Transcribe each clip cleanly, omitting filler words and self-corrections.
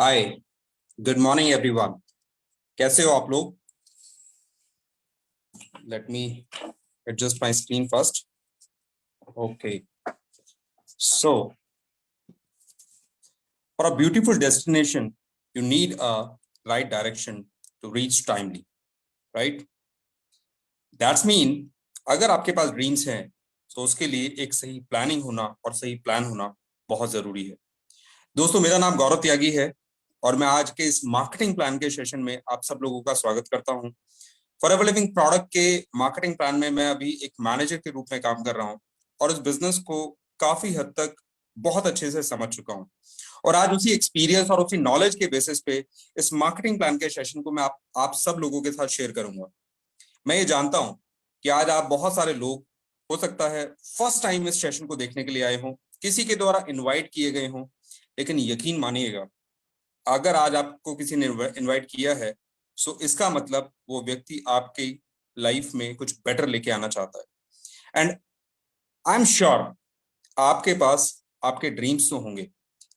हाय, good morning everyone. कैसे हो आप लोग? Let me adjust my screen first. Okay, so for a beautiful destination you need a right direction to reach timely, right? That's mean अगर आपके पास dreams हैं तो उसके लिए एक सही प्लानिंग होना और सही प्लान होना बहुत जरूरी है। दोस्तों, मेरा नाम गौरव त्यागी है और मैं आज के इस मार्केटिंग प्लान के सेशन में आप सब लोगों का स्वागत करता हूं। फॉरएवर लिविंग प्रोडक्ट के मार्केटिंग प्लान में मैं अभी एक मैनेजर के रूप में काम कर रहा हूं और इस बिजनेस को काफी हद तक बहुत अच्छे से समझ चुका हूं। और आज उसी एक्सपीरियंस और उसी नॉलेज के बेसिस पे इस मार्केटिंग प्लान के सेशन को मैं आप सब लोगों के साथ शेयर करूंगा। मैं ये जानता हूं कि आज आप बहुत सारे लोग हो सकता है फर्स्ट टाइम इस सेशन को देखने के लिए आए हों, किसी के द्वारा इन्वाइट किए गए हों, लेकिन यकीन मानिएगा, अगर आज आपको किसी ने इनवाइट किया है सो इसका मतलब वो व्यक्ति आपकी लाइफ में कुछ बेटर लेके आना चाहता है। एंड आई एम श्योर आपके पास आपके ड्रीम्स तो होंगे,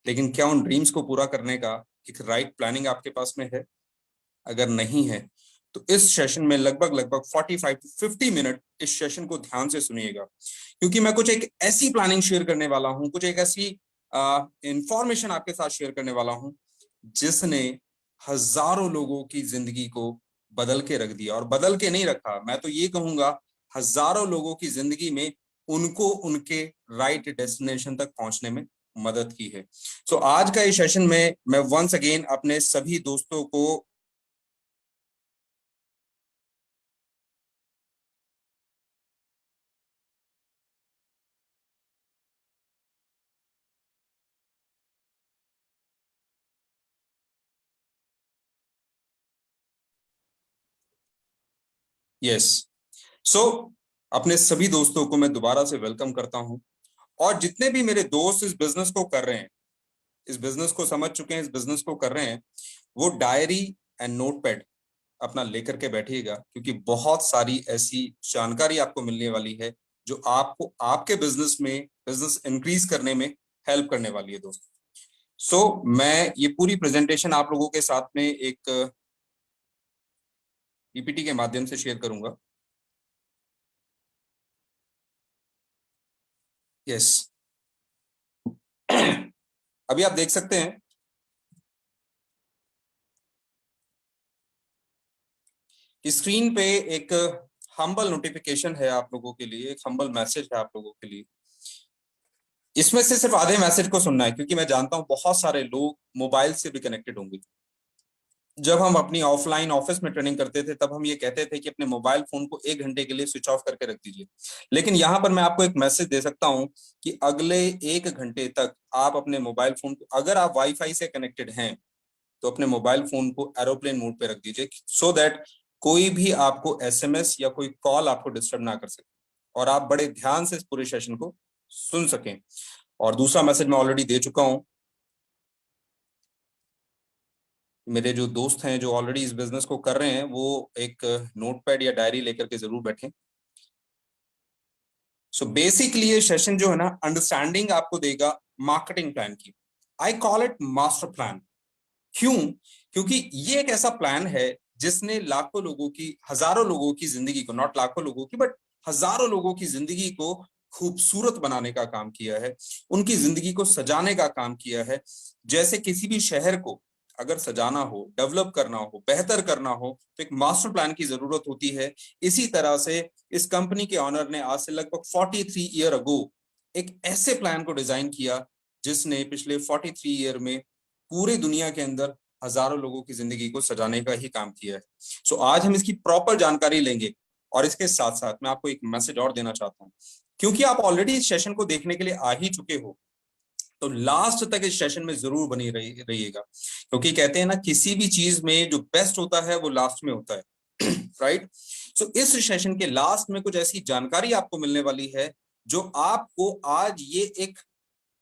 लेकिन क्या उन ड्रीम्स को पूरा करने का एक राइट प्लानिंग आपके पास में है? अगर नहीं है तो इस सेशन में लगभग लगभग 45 टू 50 मिनट इस सेशन को ध्यान से सुनिएगा, क्योंकि मैं कुछ एक ऐसी प्लानिंग शेयर करने वाला हूं, कुछ एक ऐसी इंफॉर्मेशन आपके साथ शेयर करने वाला हूं जिसने हजारों लोगों की जिंदगी को बदल के रख दिया। और बदल के नहीं रखा, मैं तो ये कहूंगा हजारों लोगों की जिंदगी में उनको उनके राइट डेस्टिनेशन तक पहुंचने में मदद की है। सो आज का इस सेशन में मैं वंस अगेन अपने सभी दोस्तों को यस सो अपने सभी दोस्तों को मैं दोबारा से वेलकम करता हूं। और जितने भी मेरे दोस्त इस बिजनेस को कर रहे हैं, इस बिजनेस को समझ चुके हैं, इस बिजनेस को कर रहे हैं, वो डायरी एंड नोटपैड अपना लेकर के बैठिएगा, क्योंकि बहुत सारी ऐसी जानकारी आपको मिलने वाली है जो आपको आपके बिजनेस में बिजनेस इंक्रीज करने में हेल्प करने वाली है दोस्तों। मैं ये पूरी प्रेजेंटेशन आप लोगों के साथ में एक पीपीटी के माध्यम से शेयर करूंगा। यस अभी आप देख सकते हैं स्क्रीन पे एक हम्बल नोटिफिकेशन है आप लोगों के लिए, एक हम्बल मैसेज है आप लोगों के लिए। इसमें से सिर्फ आधे मैसेज को सुनना है, क्योंकि मैं जानता हूं बहुत सारे लोग मोबाइल से भी कनेक्टेड होंगे। जब हम अपनी ऑफलाइन ऑफिस में ट्रेनिंग करते थे तब हम ये कहते थे कि अपने मोबाइल फोन को 1 घंटे के लिए स्विच ऑफ करके रख दीजिए, लेकिन यहां पर मैं आपको एक मैसेज दे सकता हूं कि अगले 1 घंटे तक आप अपने मोबाइल फोन को, अगर आप वाईफाई से कनेक्टेड हैं तो अपने मोबाइल फोन को एरोप्लेन मोड पे रख दीजिए, सो दैट कोई भी आपको एसएमएस या कोई कॉल आपको डिस्टर्ब ना कर सके और आप बड़े ध्यान से इस पूरे सेशन को सुन सकें। और दूसरा मैसेज मैं ऑलरेडी दे चुका हूं। मेरे जो दोस्त हैं जो ऑलरेडी इस बिजनेस को कर रहे हैं वो एक नोटपैड या डायरी लेकर के जरूर बैठें। सो बेसिकली ये सेशन जो है ना, अंडरस्टैंडिंग आपको देगा मार्केटिंग प्लान की। I call it master plan. क्यों? क्योंकि ये एक ऐसा प्लान है जिसने लाखों लोगों की, हजारों लोगों की जिंदगी को, नॉट लाखों लोगों की बट हजारों लोगों की जिंदगी को खूबसूरत बनाने का काम किया है, उनकी जिंदगी को सजाने का काम किया है। जैसे किसी भी शहर को अगर सजाना हो, डेवलप करना हो, बेहतर करना हो तो एक मास्टर प्लान की जरूरत होती है। इसी तरह से इस कंपनी के ऑनर ने आज से लगभग 43 ईयर अगो एक ऐसे प्लान को डिजाइन किया जिसने पिछले 43 ईयर में पूरी दुनिया के अंदर हजारों लोगों की जिंदगी को सजाने का ही काम किया है। आज हम इसकी प्रॉपर जानकारी लेंगे। और इसके साथ साथ मैं आपको एक मैसेज और देना चाहता हूं, क्योंकि आप ऑलरेडी इस सेशन को देखने के लिए आ ही चुके हो तो लास्ट तक इस सेशन में जरूर बनी रहिएगा, क्योंकि कहते हैं ना, किसी भी चीज में जो बेस्ट होता है वो लास्ट में होता है राइट? इस सेशन के लास्ट में कुछ ऐसी जानकारी आपको मिलने वाली है जो आपको आज ये एक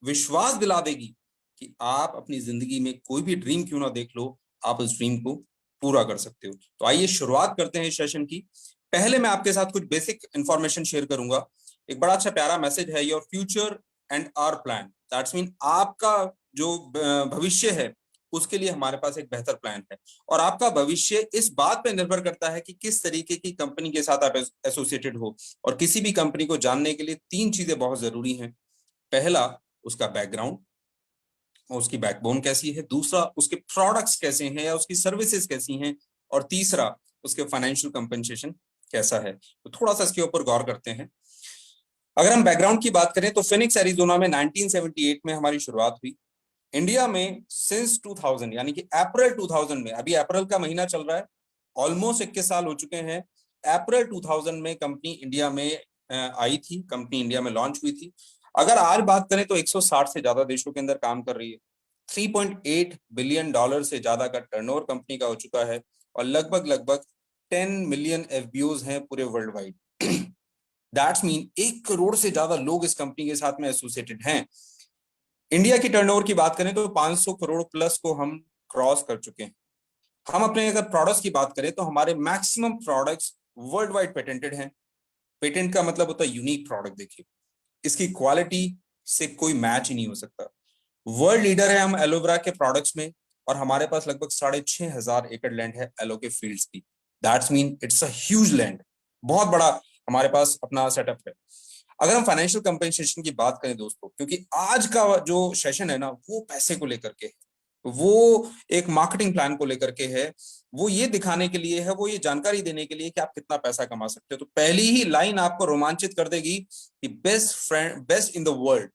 विश्वास दिला देगी कि आप अपनी जिंदगी में कोई भी ड्रीम क्यों ना देख लो, आप उस ड्रीम को पूरा कर सकते हो। तो आइए शुरुआत करते हैं इस सेशन की। पहले मैं आपके साथ कुछ बेसिक इंफॉर्मेशन शेयर करूंगा। एक बड़ा अच्छा प्यारा मैसेज है, your future and our plan. That's mean आपका जो भविष्य है उसके लिए हमारे पास एक बेहतर प्लान है। और आपका भविष्य इस बात पे निर्भर करता है कि किस तरीके की कंपनी के साथ आप एसोसिएटेड हो। और किसी भी कंपनी को जानने के लिए 3 चीजें बहुत जरूरी हैं। पहला, उसका बैकग्राउंड, उसकी बैकबोन कैसी है। दूसरा, उसके प्रोडक्ट्स कैसे हैं या उसकी सर्विसेज कैसी हैं। और तीसरा, उसके फाइनेंशियल कंपनसेशन कैसा है। तो थोड़ा सा इसके ऊपर गौर करते हैं। अगर हम बैकग्राउंड की बात करें तो फिनिक्स एरिजोना में 1978 में हमारी शुरुआत हुई। इंडिया में सिंस 2000 यानी कि अप्रैल 2000 में, अभी अप्रैल का महीना चल रहा है, ऑलमोस्ट 21 साल हो चुके हैं। अप्रैल 2000 में कंपनी इंडिया में आई थी, कंपनी इंडिया में लॉन्च हुई थी। अगर आज बात करें तो 160 से ज्यादा देशों के अंदर काम कर रही है। 3.8 बिलियन डॉलर से ज्यादा का टर्नओवर कंपनी का हो चुका है। और लगभग लगभग 10 मिलियन एफबीओज हैं पूरे world wide. That's mean 1 crore से ज्यादा लोग इस कंपनी के साथ में एसोसिएटेड हैं। इंडिया की टर्नओवर की बात करें तो 500 करोड़ प्लस को हम क्रॉस कर चुके हैं। हम अपने अगर प्रोडक्ट्स की बात करें तो हमारे maximum products world wide patented हैं। पेटेंट का मतलब होता है यूनिक प्रोडक्ट। देखिए, इसकी क्वालिटी से कोई मैच ही नहीं हो सकता। वर्ल्ड लीडर है हम एलोवेरा के प्रोडक्ट्स में। और हमारे पास लगभग 6,500 एकड़ लैंड है एलो के फील्ड्स की। That's mean it's a huge land, बहुत बड़ा हमारे पास अपना सेटअप है। अगर हम फाइनेंशियल कंपनसेशन की बात करें दोस्तों, क्योंकि आज का जो सेशन है ना, वो पैसे को लेकर के है, वो एक मार्केटिंग प्लान को लेकर के है, वो ये दिखाने के लिए है, वो ये जानकारी देने के लिए कि आप कितना पैसा कमा सकते हो। तो पहली ही लाइन आपको रोमांचित कर देगी कि बेस्ट इन द वर्ल्ड,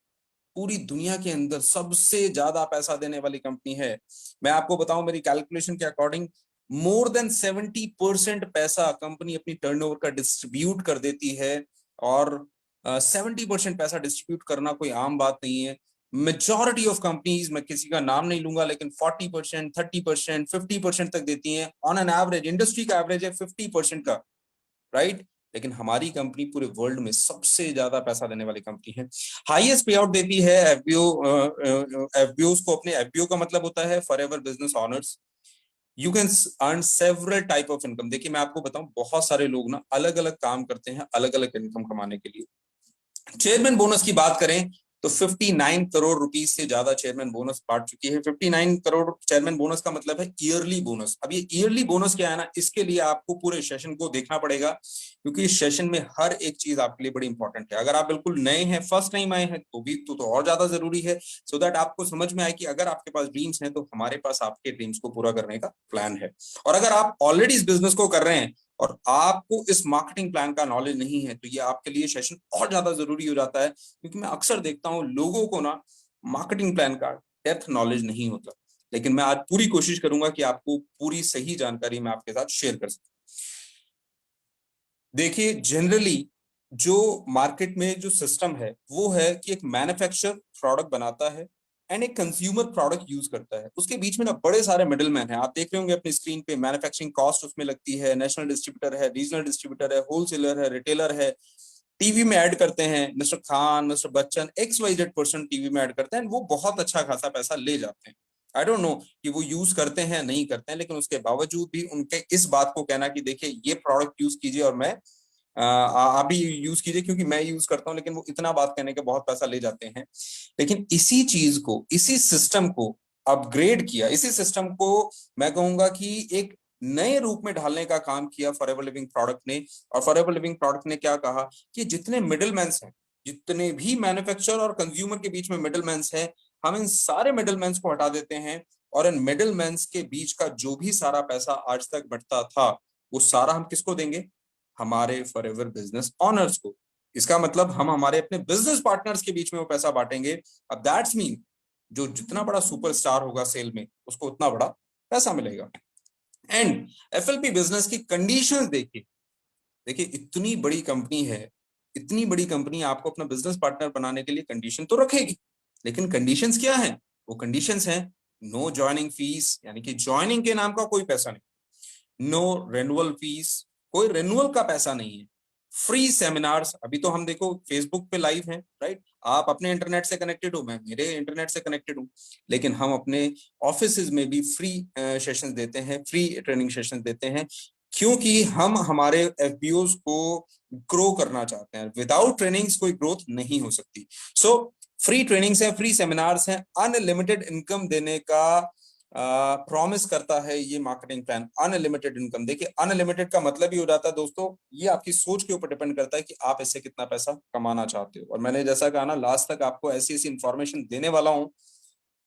पूरी दुनिया के अंदर सबसे ज्यादा पैसा देने वाली कंपनी है। मैं आपको बताऊं, मेरी कैलकुलेशन के अकॉर्डिंग मोर देन 70% पैसा कंपनी अपनी टर्नओवर का डिस्ट्रीब्यूट कर देती है। और 70% पैसा डिस्ट्रीब्यूट करना कोई आम बात नहीं है। मेजॉरिटी ऑफ कंपनीज, मैं किसी का नाम नहीं लूंगा, लेकिन 40%, 30%, 50% तक देती हैं। ऑन एन एवरेज, इंडस्ट्री का एवरेज है 50% का, राइट। लेकिन हमारी कंपनी पूरे वर्ल्ड में सबसे ज्यादा पैसा देने वाली कंपनी है। हाईएस्ट पे आउट देती है एफबीओ। एफबीओ को, अपने एफबीओ का मतलब होता है forever business honours. You can earn several type of income. देखिए, मैं आपको बताऊं, बहुत सारे लोग ना अलग अलग काम करते हैं अलग अलग इनकम कमाने के लिए। चेयरमैन बोनस की बात करें तो 59 करोड़ रुपीस से ज्यादा चेयरमैन बोनस बांट चुकी है। 59 करोड़ चेयरमैन बोनस का मतलब है ईयरली बोनस। अब ये ईयरली बोनस क्या है ना, इसके लिए आपको पूरे सेशन को देखना पड़ेगा, क्योंकि इस सेशन में हर एक चीज आपके लिए बड़ी इंपॉर्टेंट है। अगर आप बिल्कुल नए हैं, फर्स्ट टाइम आए हैं, तो भी तो और ज्यादा जरूरी है, सो दैट आपको समझ में आए कि अगर आपके पास ड्रीम्स हैं तो हमारे पास आपके ड्रीम्स को पूरा करने का प्लान है। और अगर आप ऑलरेडी इस बिजनेस को कर रहे हैं और आपको इस मार्केटिंग प्लान का नॉलेज नहीं है, तो ये आपके लिए सेशन और ज्यादा जरूरी हो जाता है। क्योंकि मैं अक्सर देखता हूं लोगों को ना मार्केटिंग प्लान का डेप्थ नॉलेज नहीं होता। लेकिन मैं आज पूरी कोशिश करूंगा कि आपको पूरी सही जानकारी मैं आपके साथ शेयर कर सकूं। देखिए, जनरली जो मार्केट में जो सिस्टम है वो है कि एक मैन्युफैक्चरर प्रोडक्ट बनाता है एंड एक कंज्यूमर प्रोडक्ट यूज करता है। उसके बीच में ना बड़े सारे मिडिल मैन हैं। आप देख रहे होंगे अपनी स्क्रीन पे, मैन्युफैक्चरिंग कॉस्ट उसमें लगती है, नेशनल डिस्ट्रीब्यूटर है, रीजनल डिस्ट्रीब्यूटर है, होलसेलर है, रिटेलर है, टीवी में ऐड करते हैं mister Khan, mister Bachchan, XYZ person TV में ऐड करते हैं, वो बहुत अच्छा खासा पैसा ले जाते हैं। आई डोंट नो कि वो यूज करते हैं नहीं करते हैं, लेकिन उसके बावजूद भी उनके इस बात को कहना कि देखिए ये प्रोडक्ट यूज कीजिए और मैं आप भी यूज कीजिए क्योंकि मैं यूज करता हूं, लेकिन वो इतना बात कहने के बहुत पैसा ले जाते हैं। लेकिन इसी चीज को, इसी सिस्टम को अपग्रेड किया, इसी सिस्टम को मैं कहूंगा कि एक नए रूप में ढालने का काम किया फॉरएवर लिविंग प्रोडक्ट ने। और फॉरएवर लिविंग प्रोडक्ट ने क्या कहा कि जितने मिडिलमैन हैं, जितने भी मैन्युफैक्चरर और कंज्यूमर के बीच में मिडिलमैन हैं, हम इन सारे मिडिलमैन को हटा देते हैं। और इन मिडिलमैन के बीच का जो भी सारा पैसा आज तक बटता था, वो सारा हम किसको देंगे? हमारे फॉरएवर बिजनेस ऑनर्स को। इसका मतलब हम हमारे अपने बिजनेस पार्टनर्स के बीच में वो पैसा बांटेंगे। अब दैट्स मीन जो जितना बड़ा सुपरस्टार होगा सेल में, उसको उतना बड़ा पैसा मिलेगा। एंड एफएलपी बिजनेस की कंडीशंस देखिए। देखिए, इतनी बड़ी कंपनी है, इतनी बड़ी कंपनी आपको अपना बिजनेस पार्टनर बनाने के लिए कंडीशन तो रखेगी, लेकिन कंडीशंस क्या है? वो कंडीशंस हैं, नो ज्वाइनिंग फीस, यानी कि ज्वाइनिंग के नाम का कोई पैसा नहीं। नो रेनुअल फीस, कोई रेनुअल का पैसा नहीं है। फ्री सेमिनार्स, अभी तो हम देखो फेसबुक पे लाइव हैं, राइट। आप अपने इंटरनेट से कनेक्टेड हो, मैं मेरे इंटरनेट से कनेक्टेड हूं, लेकिन हम अपने ऑफिस में भी फ्री सेशंस देते हैं, फ्री ट्रेनिंग सेशंस देते हैं, क्योंकि हम हमारे एफबीओज को ग्रो करना चाहते हैं। विदाउट ट्रेनिंग्स कोई ग्रोथ नहीं हो सकती। सो फ्री ट्रेनिंग्स है, फ्री सेमिनार्स हैं, अनलिमिटेड इनकम देने का प्रॉमिस करता है ये मार्केटिंग प्लान अनलिमिटेड इनकम। देखिए अनलिमिटेड का मतलब ही हो जाता है दोस्तों, ये आपकी सोच के ऊपर डिपेंड करता है कि आप इससे कितना पैसा कमाना चाहते हो। और मैंने जैसा कहा ना, लास्ट तक आपको ऐसी ऐसी इंफॉर्मेशन देने वाला हूं,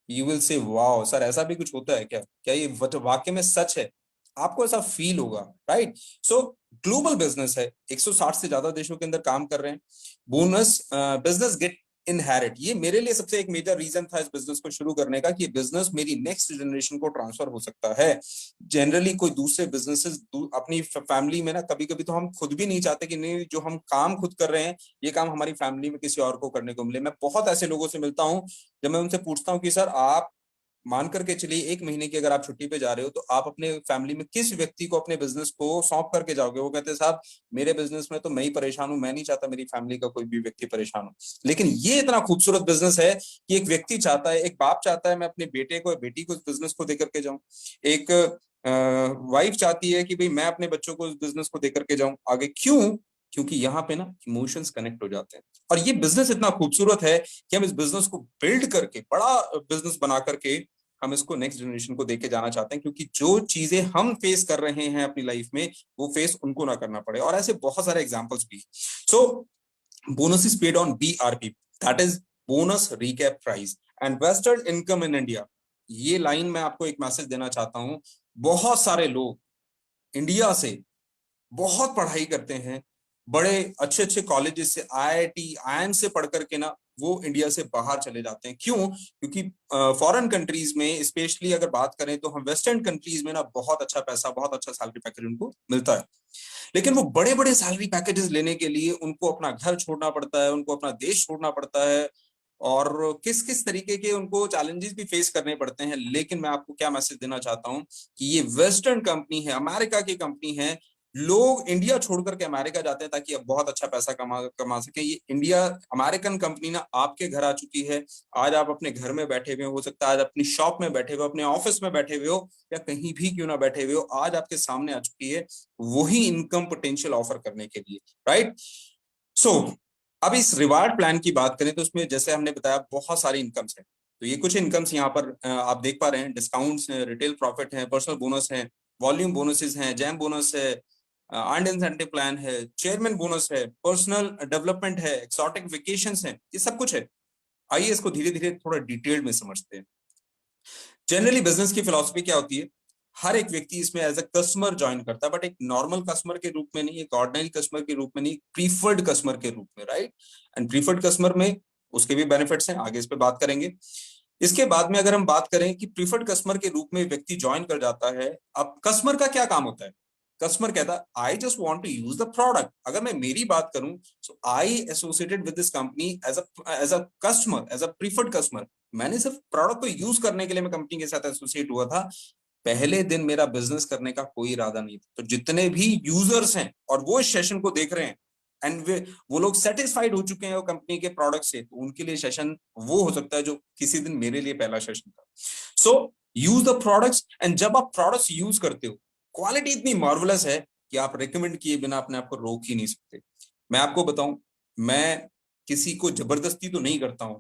you will say wow sir ऐसा भी कुछ होता है क्या, क्या ये वाकई में सच है, आपको ऐसा फील होगा, राइट। सो ग्लोबल बिजनेस है, 160 से ज्यादा देशों के अंदर काम कर रहे हैं। बोनस बिजनेस गेट इनहेरिट, ये मेरे लिए सबसे एक मेजर रीजन था इस बिजनेस को शुरू करने का, कि बिजनेस मेरी नेक्स्ट जनरेशन को ट्रांसफर हो सकता है। जनरली कोई दूसरे बिजनेसेस अपनी फैमिली में ना, कभी कभी तो हम खुद भी नहीं चाहते कि नहीं जो हम काम खुद कर रहे हैं ये काम हमारी फैमिली में किसी और को करने को मिले। मैं बहुत ऐसे लोगों से मिलता हूं, जब मैं उनसे पूछता हूं कि सर आप मान करके चलिए 1 महीने की अगर आप छुट्टी पे जा रहे हो तो आप अपने फैमिली में किस व्यक्ति को अपने बिजनेस को सौंप करके जाओगे, वो कहते हैं साहब मेरे बिजनेस में तो मैं ही परेशान हूं, मैं नहीं चाहता मेरी फैमिली का कोई भी व्यक्ति परेशान हो। लेकिन ये इतना खूबसूरत बिजनेस है कि एक व्यक्ति चाहता है, एक बाप चाहता है मैं अपने बेटे को बेटी को इस बिजनेस को देकर के जाऊं, एक वाइफ चाहती है कि भाई मैं अपने बच्चों को इस बिजनेस को देकर के जाऊं आगे। क्यों? क्योंकि यहाँ पे ना इमोशंस कनेक्ट हो जाते हैं। और ये बिजनेस इतना खूबसूरत है कि हम इस बिजनेस को बिल्ड करके बड़ा बिजनेस बना करके हम इसको नेक्स्ट जनरेशन को देके जाना चाहते हैं, क्योंकि जो चीजें हम फेस कर रहे हैं अपनी लाइफ में वो फेस उनको ना करना पड़े। और ऐसे बहुत सारे एग्जांपल्स भी। So bonus is paid on BRP, that is bonus recap price and wasted income in India. ये लाइन में आपको एक मैसेज देना चाहता हूं, बहुत सारे लोग इंडिया से बहुत पढ़ाई करते हैं, बड़े अच्छे अच्छे कॉलेजेस से, IIT IIM से पढ़ करके ना वो इंडिया से बाहर चले जाते हैं। क्यों? क्योंकि फॉरेन कंट्रीज में स्पेशली अगर बात करें तो हम वेस्टर्न कंट्रीज में ना बहुत अच्छा पैसा, बहुत अच्छा सैलरी पैकेज उनको मिलता है। लेकिन वो बड़े बड़े सैलरी पैकेजेस लेने के लिए उनको अपना घर छोड़ना पड़ता है, उनको अपना देश छोड़ना पड़ता है, और किस किस तरीके के उनको चैलेंजेस भी फेस करने पड़ते हैं। लेकिन मैं आपको क्या मैसेज देना चाहता हूं कि ये वेस्टर्न कंपनी है, अमेरिका की कंपनी है। लोग इंडिया छोड़ करके अमेरिका जाते हैं ताकि अब बहुत अच्छा पैसा कमा सके। ये इंडिया अमेरिकन कंपनी ना आपके घर आ चुकी है। आज आप अपने घर में बैठे हुए हो सकता है, आज अपनी शॉप में बैठे हुए, अपने ऑफिस में बैठे हुए हो, या कहीं भी क्यों ना बैठे हुए हो, आज आपके सामने आ चुकी है वही इनकम पोटेंशियल ऑफर करने के लिए, राइट। सो अब इस रिवार्ड प्लान की बात करें तो उसमें जैसे हमने बताया बहुत सारी इनकम्स है। तो ये कुछ इनकम्स यहाँ पर आप देख पा रहे हैं, डिस्काउंट्स हैं, रिटेल प्रॉफिट है, पर्सनल बोनस है, वॉल्यूम बोनसेस हैं, जैम बोनस है, अर्नड इंसेंटिव प्लान है, चेयरमैन बोनस है, पर्सनल डेवलपमेंट है, एक्सोटिक वेकेशंस है, ये सब कुछ है। आइए इसको धीरे धीरे थोड़ा डिटेल में समझते हैं। जनरली बिजनेस की फिलॉसफी क्या होती है, हर एक व्यक्ति इसमें एज अ कस्टमर ज्वाइन करता है, बट एक नॉर्मल कस्टमर के रूप में नहीं, एक ऑर्डिनरी कस्टमर के रूप में नहीं, प्रीफर्ड कस्टमर के रूप में, राइट। एंड प्रीफर्ड कस्टमर में उसके भी बेनिफिट्स हैं, आगे इस पे बात करेंगे। इसके बाद में अगर हम बात करें कि प्रीफर्ड कस्टमर के रूप में व्यक्ति ज्वाइन कर जाता है, अब कस्टमर का क्या काम होता है? कस्टमर कहता है I just want to use the product. अगर मैं मेरी बात करूं, so I associated with this company as a customer, as a preferred customer. मैंने सिर्फ प्रोडक्ट को यूज करने के लिए मैं कंपनी के साथ एसोसिएट हुआ था। पहले दिन मेरा बिजनेस करने का कोई इरादा नहीं था। तो जितने भी यूजर्स हैं और वो इस सेशन को देख रहे हैं एंड वो लोग सेटिस्फाइड हो चुके हैं वो कंपनी के प्रोडक्ट से, तो उनके लिए सेशन वो हो सकता है जो किसी दिन मेरे लिए पहला सेशन था। सो यूज द प्रोडक्ट्स, एंड जब आप प्रोडक्ट्स यूज करते हो, क्वालिटी इतनी मार्वलस है कि आप रिकमेंड किए बिना अपने आप को रोक ही नहीं सकते। मैं आपको बताऊं, मैं किसी को जबरदस्ती तो नहीं करता हूं,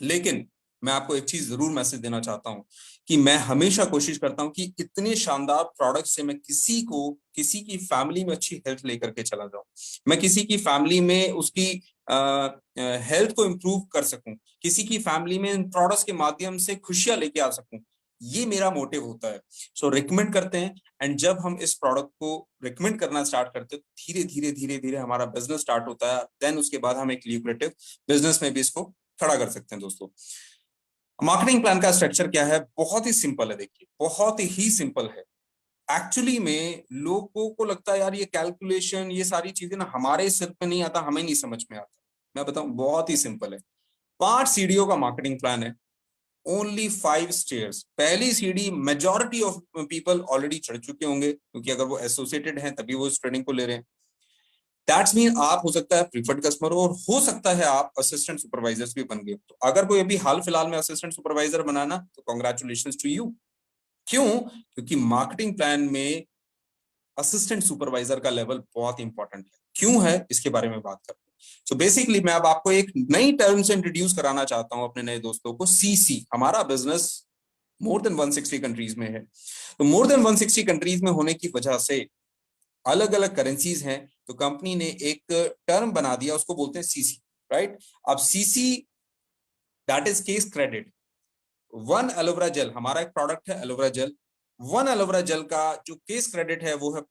लेकिन मैं आपको एक चीज जरूर मैसेज देना चाहता हूं कि मैं हमेशा कोशिश करता हूं कि इतने शानदार प्रोडक्ट से मैं किसी को, किसी की फैमिली में अच्छी हेल्थ लेकर के चला जाऊं, मैं किसी की फैमिली में उसकी हेल्थ को इम्प्रूव कर सकूं, किसी की फैमिली में इन प्रोडक्ट्स के माध्यम से खुशियां लेके आ सकूं। ये मेरा मोटिव होता है। सो रिकमेंड करते हैं, एंड जब हम इस प्रोडक्ट को रिकमेंड करना स्टार्ट करते हैं, धीरे धीरे धीरे धीरे हमारा बिजनेस स्टार्ट होता है। देन उसके बाद हम एक ल्यूक्रेटिव बिजनेस में भी इसको खड़ा कर सकते हैं। दोस्तों, मार्केटिंग प्लान का स्ट्रक्चर क्या है? बहुत ही सिंपल है। देखिए बहुत ही सिंपल है। एक्चुअली में लोगों को लगता है यार ये कैलकुलेशन, ये सारी चीजें ना हमारे सिर पे नहीं आता, हमें नहीं समझ में आता। मैं बताऊं बहुत ही सिंपल है। 5 सीढ़ियों का मार्केटिंग प्लान है, ओनली 5 स्टेयर्स। पहली सीढ़ी मेजोरिटी ऑफ पीपल ऑलरेडी चढ़ चुके होंगे, क्योंकि अगर वो एसोसिएटेड हैं तभी वो इस ट्रेनिंग को ले रहे हैं। दैट्स मीन आप हो सकता है प्रीफर्ड कस्टमर हो, और हो सकता है आप असिस्टेंट सुपरवाइजर्स भी बन गए। तो अगर कोई अभी हाल फिलहाल में असिस्टेंट सुपरवाइजर बनाना, तो कॉन्ग्रेचुलेशन टू यू। क्यों? क्योंकि मार्केटिंग प्लान में असिस्टेंट सुपरवाइजर का लेवल बहुत इंपॉर्टेंट है। क्यों है इसके बारे में बात करते हैं। सो बेसिकली मैं अब आपको एक नई टर्म से इंट्रोड्यूस कराना चाहता हूं अपने नए दोस्तों को, CC। हमारा बिजनेस मोर देन 160 कंट्रीज में है। तो मोर देन 160 कंट्रीज में होने की वजह से अलग अलग करेंसीज हैं, तो कंपनी ने एक टर्म बना दिया, उसको बोलते हैं सीसी, राइट। अब CC that is case credit. One aloe vera gel, हमारा एक प्रोडक्ट है aloe vera gel, one aloe vera gel का जो केस क्रेडिट है वो है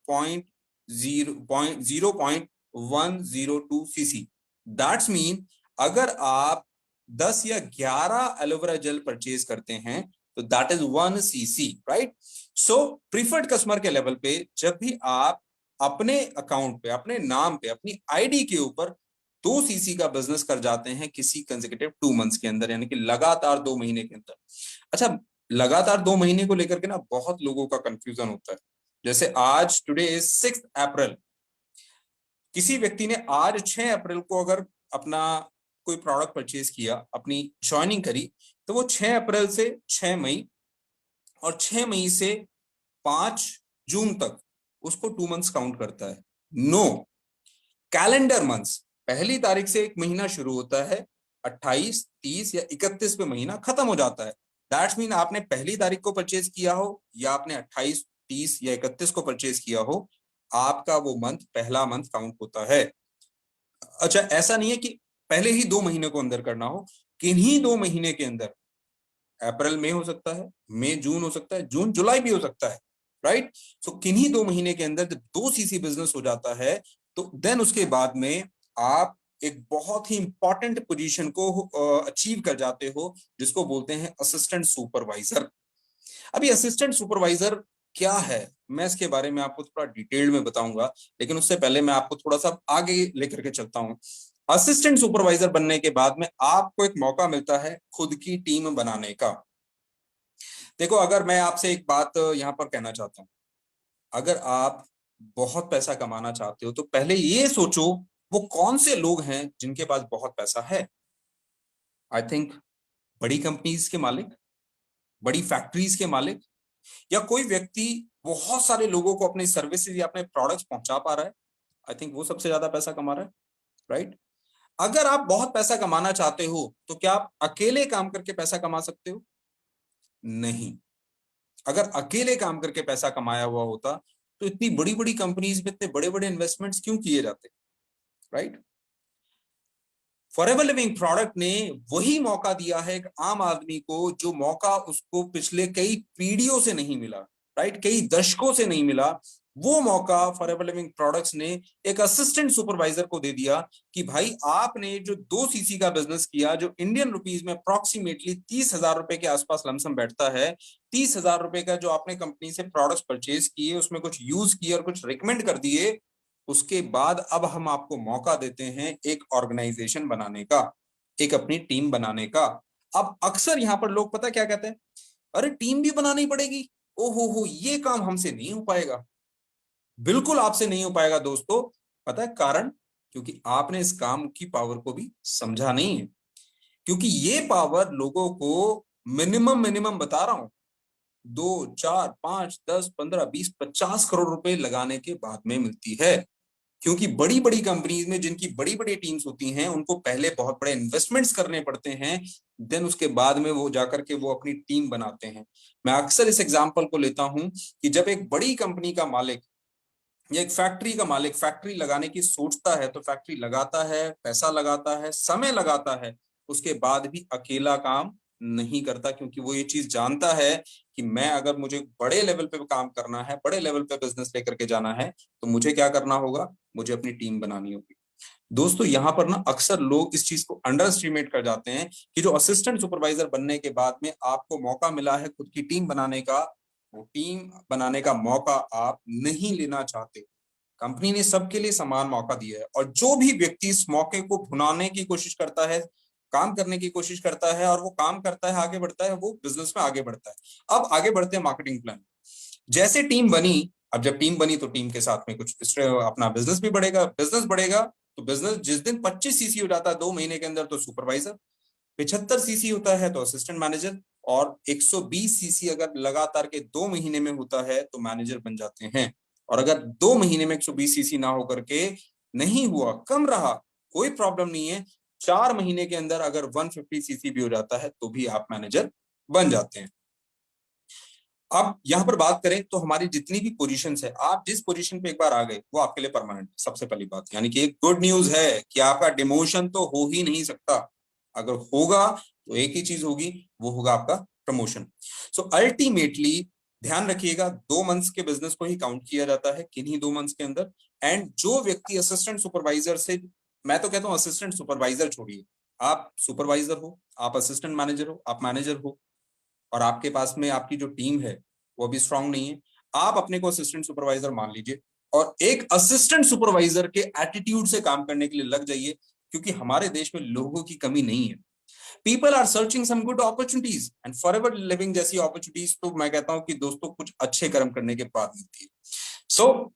0.102 सीसी। दैट्स मीन अगर आप 10 या 11 एलोवेरा जेल परचेज करते हैं तो that is 1 CC, right. So preferred customer के लेवल पे जब भी आप अपने अकाउंट पे, अपने नाम पे, अपनी आईडी के ऊपर 2 सीसी का बिजनेस कर जाते हैं किसी कंसेक्यूटिव 2 मंथ्स के अंदर, यानी कि लगातार 2 महीने के अंदर। अच्छा, लगातार 2 महीने को लेकर के ना बहुत लोगों का कंफ्यूजन होता है। जैसे आज टुडे इज 6 अप्रैल, किसी व्यक्ति ने आज 6 अप्रैल को अगर अपना कोई प्रोडक्ट परचेज किया, अपनी ज्वाइनिंग करी, तो वो 6 अप्रैल से 6 मई और 6 मई से 5 जून तक उसको 2 मंथ्स काउंट करता है। नो, कैलेंडर मंथ्स, पहली तारीख से एक महीना शुरू होता है, 28, 30 या 31 पे महीना खत्म हो जाता है। दैट्स मीन आपने पहली तारीख को परचेज किया हो या आपने 28, 30 या 31 को परचेज किया हो, आपका वो मंथ पहला मंथ काउंट होता है। अच्छा, ऐसा नहीं है कि पहले ही 2 महीने को अंदर करना हो, किन्हीं 2 महीने के अंदर, अप्रैल मई हो सकता है, मई जून हो सकता है, जून जुलाई भी हो सकता है, राइट। सो किन्हीं 2 महीने के अंदर जब 2 सीसी बिजनेस हो जाता है तो देन उसके बाद में आप एक बहुत ही इंपॉर्टेंट पोजीशन को अचीव कर जाते हो, जिसको बोलते हैं असिस्टेंट सुपरवाइजर। अभी असिस्टेंट सुपरवाइजर क्या है, मैं इसके बारे में आपको थोड़ा डिटेल में बताऊंगा, लेकिन उससे पहले मैं आपको थोड़ा सा आगे लेकर के चलता हूं। असिस्टेंट सुपरवाइजर बनने के बाद में आपको एक मौका मिलता है खुद की टीम बनाने का। देखो, अगर मैं आपसे एक बात यहां पर कहना चाहता हूं, अगर आप बहुत पैसा कमाना चाहते हो तो पहले ये सोचो वो कौन से लोग हैं जिनके पास बहुत पैसा है। आई थिंक बड़ी कंपनीज के मालिक, बड़ी फैक्ट्रीज के मालिक, या कोई व्यक्ति बहुत सारे लोगों को अपनी सर्विसेज या अपने प्रोडक्ट्स पहुंचा पा रहा है, आई थिंक वो सबसे ज्यादा पैसा कमा रहा है, राइट। अगर आप बहुत पैसा कमाना चाहते हो तो क्या आप अकेले काम करके पैसा कमा सकते हो? नहीं। अगर अकेले काम करके पैसा कमाया हुआ होता तो इतनी बड़ी बड़ी कंपनीज में इतने बड़े बड़े इन्वेस्टमेंट्स क्यों किए जाते, राइट। फॉरएवर लिविंग प्रोडक्ट ने वही मौका दिया है एक आम आदमी को, जो मौका उसको पिछले कई पीढ़ियों से नहीं मिला, राइट, कई दशकों से नहीं मिला। वो मौका फॉरएवर लिविंग प्रोडक्ट्स ने एक असिस्टेंट सुपरवाइजर को दे दिया कि भाई आपने जो 2 सीसी का बिजनेस किया, जो इंडियन रुपीज में अप्रोक्सीमेटली 30,000 रुपए के आसपास लमसम बैठता है, 30,000 रुपए का जो आपने कंपनी से प्रोडक्ट्स परचेज किए, उसमें कुछ यूज किए और कुछ रिकमेंड कर दिए, उसके बाद अब हम आपको मौका देते हैं एक ऑर्गेनाइजेशन बनाने का, एक अपनी टीम बनाने का। अब अक्सर यहां पर लोग पता क्या कहते हैं, अरे टीम भी बनानी पड़ेगी, ओहो हो ये काम हमसे नहीं हो पाएगा। बिल्कुल आपसे नहीं हो पाएगा दोस्तों। पता है कारण? क्योंकि आपने इस काम की पावर को भी समझा नहीं है। क्योंकि ये पावर लोगों को मिनिमम मिनिमम बता रहा हूं, 2, 4, 5, 10, 15, 20, 50 करोड़ रुपए लगाने के बाद में मिलती है। क्योंकि बड़ी बड़ी कंपनीज में जिनकी बड़ी बड़ी टीम्स होती हैं, उनको पहले बहुत बड़े इन्वेस्टमेंट्स करने पड़ते हैं, देन उसके बाद में वो जाकर के वो अपनी टीम बनाते हैं। मैं अक्सर इस एग्जांपल को लेता हूं कि जब एक बड़ी कंपनी का मालिक या एक फैक्ट्री का मालिक फैक्ट्री लगाने की सोचता है, तो फैक्ट्री लगाता है, पैसा लगाता है, समय लगाता है, उसके बाद भी अकेला काम नहीं करता, क्योंकि वो ये चीज जानता है कि मैं अगर मुझे बड़े लेवल पे काम करना है, बड़े लेवल पे बिजनेस लेकर के जाना है, तो मुझे क्या करना होगा, मुझे अपनी टीम बनानी होगी। दोस्तों, यहाँ पर ना अक्सर लोग इस चीज को अंडर एस्टिमेट कर जाते हैं कि जो असिस्टेंट सुपरवाइजर बनने के बाद में आपको मौका मिला है खुद की टीम बनाने का, वो टीम बनाने का मौका आप नहीं लेना चाहते। कंपनी ने सबके लिए समान मौका दिया है, और जो भी व्यक्ति इस मौके को भुनाने की कोशिश करता है, काम करने की कोशिश करता है और वो काम करता है, आगे बढ़ता है, वो बिजनेस में आगे बढ़ता है। अब आगे बढ़ते हैं मार्केटिंग प्लान। जैसे टीम बनी, अब जब टीम बनी तो टीम के साथ में कुछ अपना बिजनेस भी बढ़ेगा, बिजनेस बढ़ेगा तो बिजनेस जिस दिन 25 सीसी हो जाता है 2 महीने के अंदर, तो सुपरवाइजर, 75 सीसी होता है तो असिस्टेंट मैनेजर, और 120 सीसी अगर लगातार के 2 महीने में होता है तो मैनेजर बन जाते हैं। और अगर 2 महीने में 120 सीसी ना होकर के नहीं हुआ, कम रहा, कोई प्रॉब्लम नहीं है, 4 महीने के अंदर अगर 150 सीसी भी हो जाता है तो भी आप मैनेजर बन जाते हैं। अब यहाँ पर बात करें तो हमारी जितनी भी पोजीशंस है, आप जिस पोजीशन पे एक बार आ गए वो आपके लिए परमानेंट, सबसे पहली बात। यानी कि एक गुड न्यूज है कि आपका डिमोशन तो हो ही नहीं सकता, अगर होगा तो एक ही चीज होगी, वो होगा आपका प्रमोशन। सो अल्टीमेटली ध्यान रखिएगा, 2 मंथ्स के बिजनेस को ही काउंट किया जाता है, किन्हीं 2 मंथ्स के अंदर। एंड जो व्यक्ति असिस्टेंट सुपरवाइजर से, मैं तो कहता हूं असिस्टेंट सुपरवाइजर छोड़िए, आप सुपरवाइजर हो, आप असिस्टेंट मैनेजर हो, आप मैनेजर हो, और आपके पास में आपकी जो टीम है वो भी स्ट्रांग नहीं है, आप अपने को असिस्टेंट सुपरवाइजर मान लीजिए और एक असिस्टेंट सुपरवाइजर के एटीट्यूड से काम करने के लिए लग जाइए, क्योंकि हमारे देश में लोगों की कमी नहीं है। People are searching some good opportunities and Forever Living जैसी अपॉर्चुनिटीज तो मैं कहता हूं कि दोस्तों कुछ अच्छे कर्म करने के बाद मिलती है। सो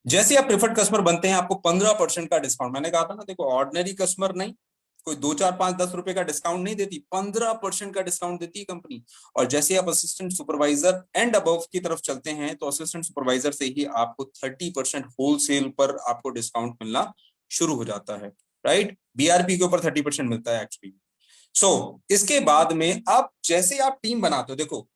जैसे आप प्रिफर्ड कस्टमर बनते हैं, आपको 15% का डिस्काउंट, मैंने कहा था ना, देखो ऑर्डिनरी कस्टमर नहीं, कोई 2 4 5 10 रुपए का डिस्काउंट नहीं देती, 15% का डिस्काउंट देती है कंपनी। और जैसे आप असिस्टेंट सुपरवाइजर एंड अबव की तरफ चलते हैं, तो असिस्टेंट सुपरवाइजर से ही आपको 30% होलसेल पर आपको डिस्काउंट मिलना शुरू हो जाता है, राइट। बीआरपी के ऊपर 30% मिलता है एक्चुअली। सो इसके बाद में अब जैसे आप टीम बनाते हो, देखो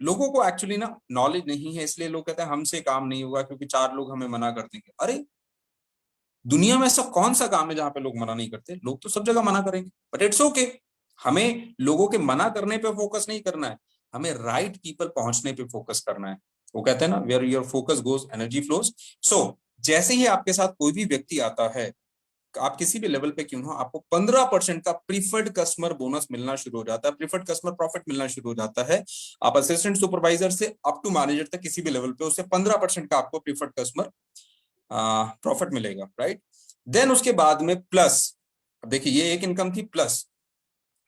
लोगों को एक्चुअली ना नॉलेज नहीं है, इसलिए लोग कहते हैं हमसे काम नहीं होगा क्योंकि 4 लोग हमें मना कर देंगे। अरे दुनिया में ऐसा कौन सा काम है जहां पे लोग मना नहीं करते, लोग तो सब जगह मना करेंगे, बट इट्स ओके। हमें लोगों के मना करने पे फोकस नहीं करना है, हमें राइट पीपल पहुंचने पे फोकस करना है। वो कहते हैं ना, where your focus goes energy flows. So जैसे ही आपके साथ कोई भी व्यक्ति आता है, आप किसी भी लेवल पे क्यों हो, आपको 15% का प्रीफर्ड कस्टमर बोनस मिलना शुरू हो जाता है, प्रीफर्ड कस्टमर प्रॉफिट मिलना शुरू हो जाता है। आप असिस्टेंट सुपरवाइजर से अप टू मैनेजर तक किसी भी लेवल पे उससे 15% का आपको प्रीफर्ड कस्टमर प्रॉफिट मिलेगा, राइट। देन उसके बाद में प्लस, अब देखिए ये एक इनकम थी, प्लस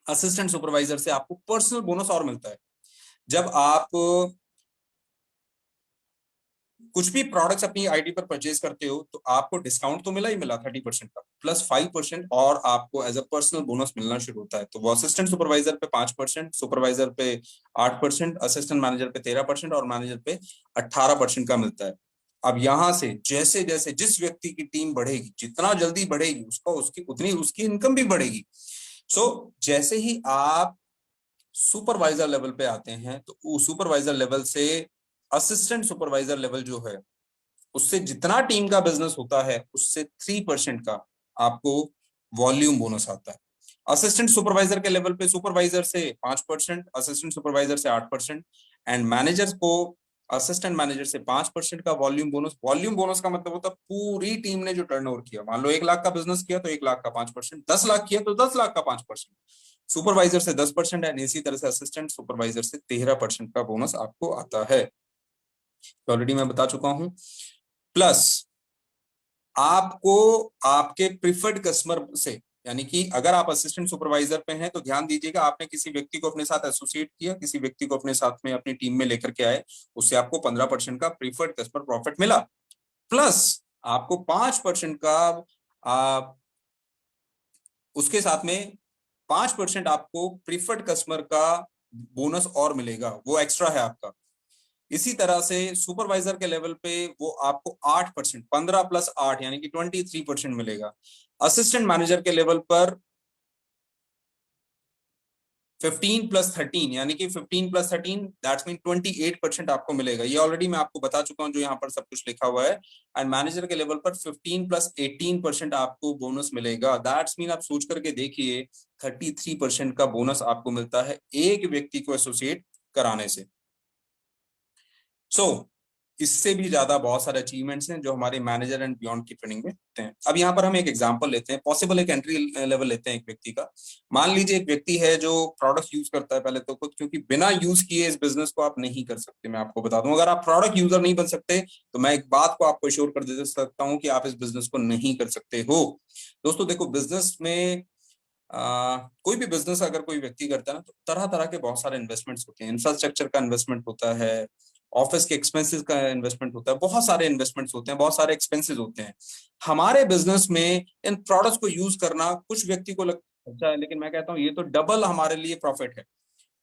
असिस्टेंट सुपरवाइजर से आपको पर्सनल बोनस और मिलता है। जब आप कुछ भी प्रोडक्ट्स अपनी आईडी पर परचेज करते हो तो आपको डिस्काउंट तो मिला ही मिला 30% का, प्लस 5% और आपको एज अ पर्सनल बोनस मिलना शुरू होता है। तो वो असिस्टेंट सुपरवाइजर पे 5%, सुपरवाइजर पे 8%, असिस्टेंट मैनेजर पे 13% और मैनेजर पे 18% का मिलता है। अब यहां से जैसे जैसे जिस व्यक्ति की टीम बढ़ेगी, जितना जल्दी बढ़ेगी उसका उसकी उतनी उसकी इनकम भी बढ़ेगी। सो जैसे ही आप सुपरवाइजर लेवल पे आते हैं तो सुपरवाइजर लेवल से असिस्टेंट सुपरवाइजर लेवल जो है, उससे जितना टीम का बिजनेस होता है उससे 3% का आपको वॉल्यूम बोनस आता है। असिस्टेंट सुपरवाइजर के लेवल पे सुपरवाइजर से 5%, असिस्टेंट सुपरवाइजर से 8% एंड मैनेजर को असिस्टेंट मैनेजर से 5% का वॉल्यूम बोनस। वॉल्यूम बोनस का मतलब होता है पूरी टीम ने जो टर्नओवर किया, मान लो 1 लाख का बिजनेस किया तो 1 लाख का 5%, 10 लाख किया तो 10 लाख का 5%, सुपरवाइजर से 10% एंड इसी तरह से असिस्टेंट सुपरवाइजर से 13% का बोनस आपको आता है। तो ऑलरेडी मैं बता चुका हूं। प्लस आपको आपके प्रिफर्ड कस्टमर से, यानी कि अगर आप असिस्टेंट सुपरवाइजर पे हैं तो ध्यान दीजिएगा, आपने किसी व्यक्ति को अपने साथ एसोसिएट किया, किसी व्यक्ति को अपने साथ में अपनी टीम में लेकर के आए, उससे आपको 15% का प्रीफर्ड कस्टमर प्रॉफिट मिला, प्लस आपको 5% का आ, उसके साथ में 5% आपको प्रीफर्ड कस्टमर का बोनस और मिलेगा, वो एक्स्ट्रा है आपका। इसी तरह से सुपरवाइजर के लेवल पे वो आपको 8%, 15 + 8 यानी कि 23% मिलेगा। असिस्टेंट मैनेजर के लेवल पर 15 + 13 यानी कि 15 + 13 दैट्स मीन 28% आपको मिलेगा। ये ऑलरेडी मैं आपको बता चुका हूं जो यहाँ पर सब कुछ लिखा हुआ है। एंड मैनेजर के लेवल पर 15 + 18% आपको बोनस मिलेगा। दैट्स मीन आप सोच करके देखिए 33% का बोनस आपको मिलता है एक व्यक्ति को एसोसिएट कराने से। सो इससे भी ज्यादा बहुत सारे अचीवमेंट्स हैं जो हमारे मैनेजर एंड बियॉन्ड की ट्रेनिंग में होते हैं। अब यहाँ पर हम एक एग्जांपल लेते हैं, पॉसिबल एक एंट्री लेवल लेते हैं एक व्यक्ति का। मान लीजिए एक व्यक्ति है जो प्रोडक्ट यूज करता है पहले तो खुद, क्योंकि बिना यूज किए इस बिजनेस को आप नहीं कर सकते। मैं आपको बता दूं, अगर आप प्रोडक्ट यूजर नहीं बन सकते तो मैं एक बात को आपको श्योर कर दे सकता हूँ कि आप इस बिजनेस को नहीं कर सकते हो। दोस्तों देखो, बिजनेस में कोई भी बिजनेस अगर कोई व्यक्ति करता है ना, तो तरह तरह के बहुत सारे इन्वेस्टमेंट्स होते हैं। इंफ्रास्ट्रक्चर का इन्वेस्टमेंट होता है, ऑफिस के एक्सपेंसेस का इन्वेस्टमेंट होता है, बहुत सारे इन्वेस्टमेंट्स होते हैं, बहुत सारे एक्सपेंसेस होते हैं। हमारे बिजनेस में इन प्रोडक्ट्स को यूज करना कुछ व्यक्ति को लगता है अच्छा है, लेकिन मैं कहता हूँ ये तो डबल हमारे लिए प्रॉफिट है।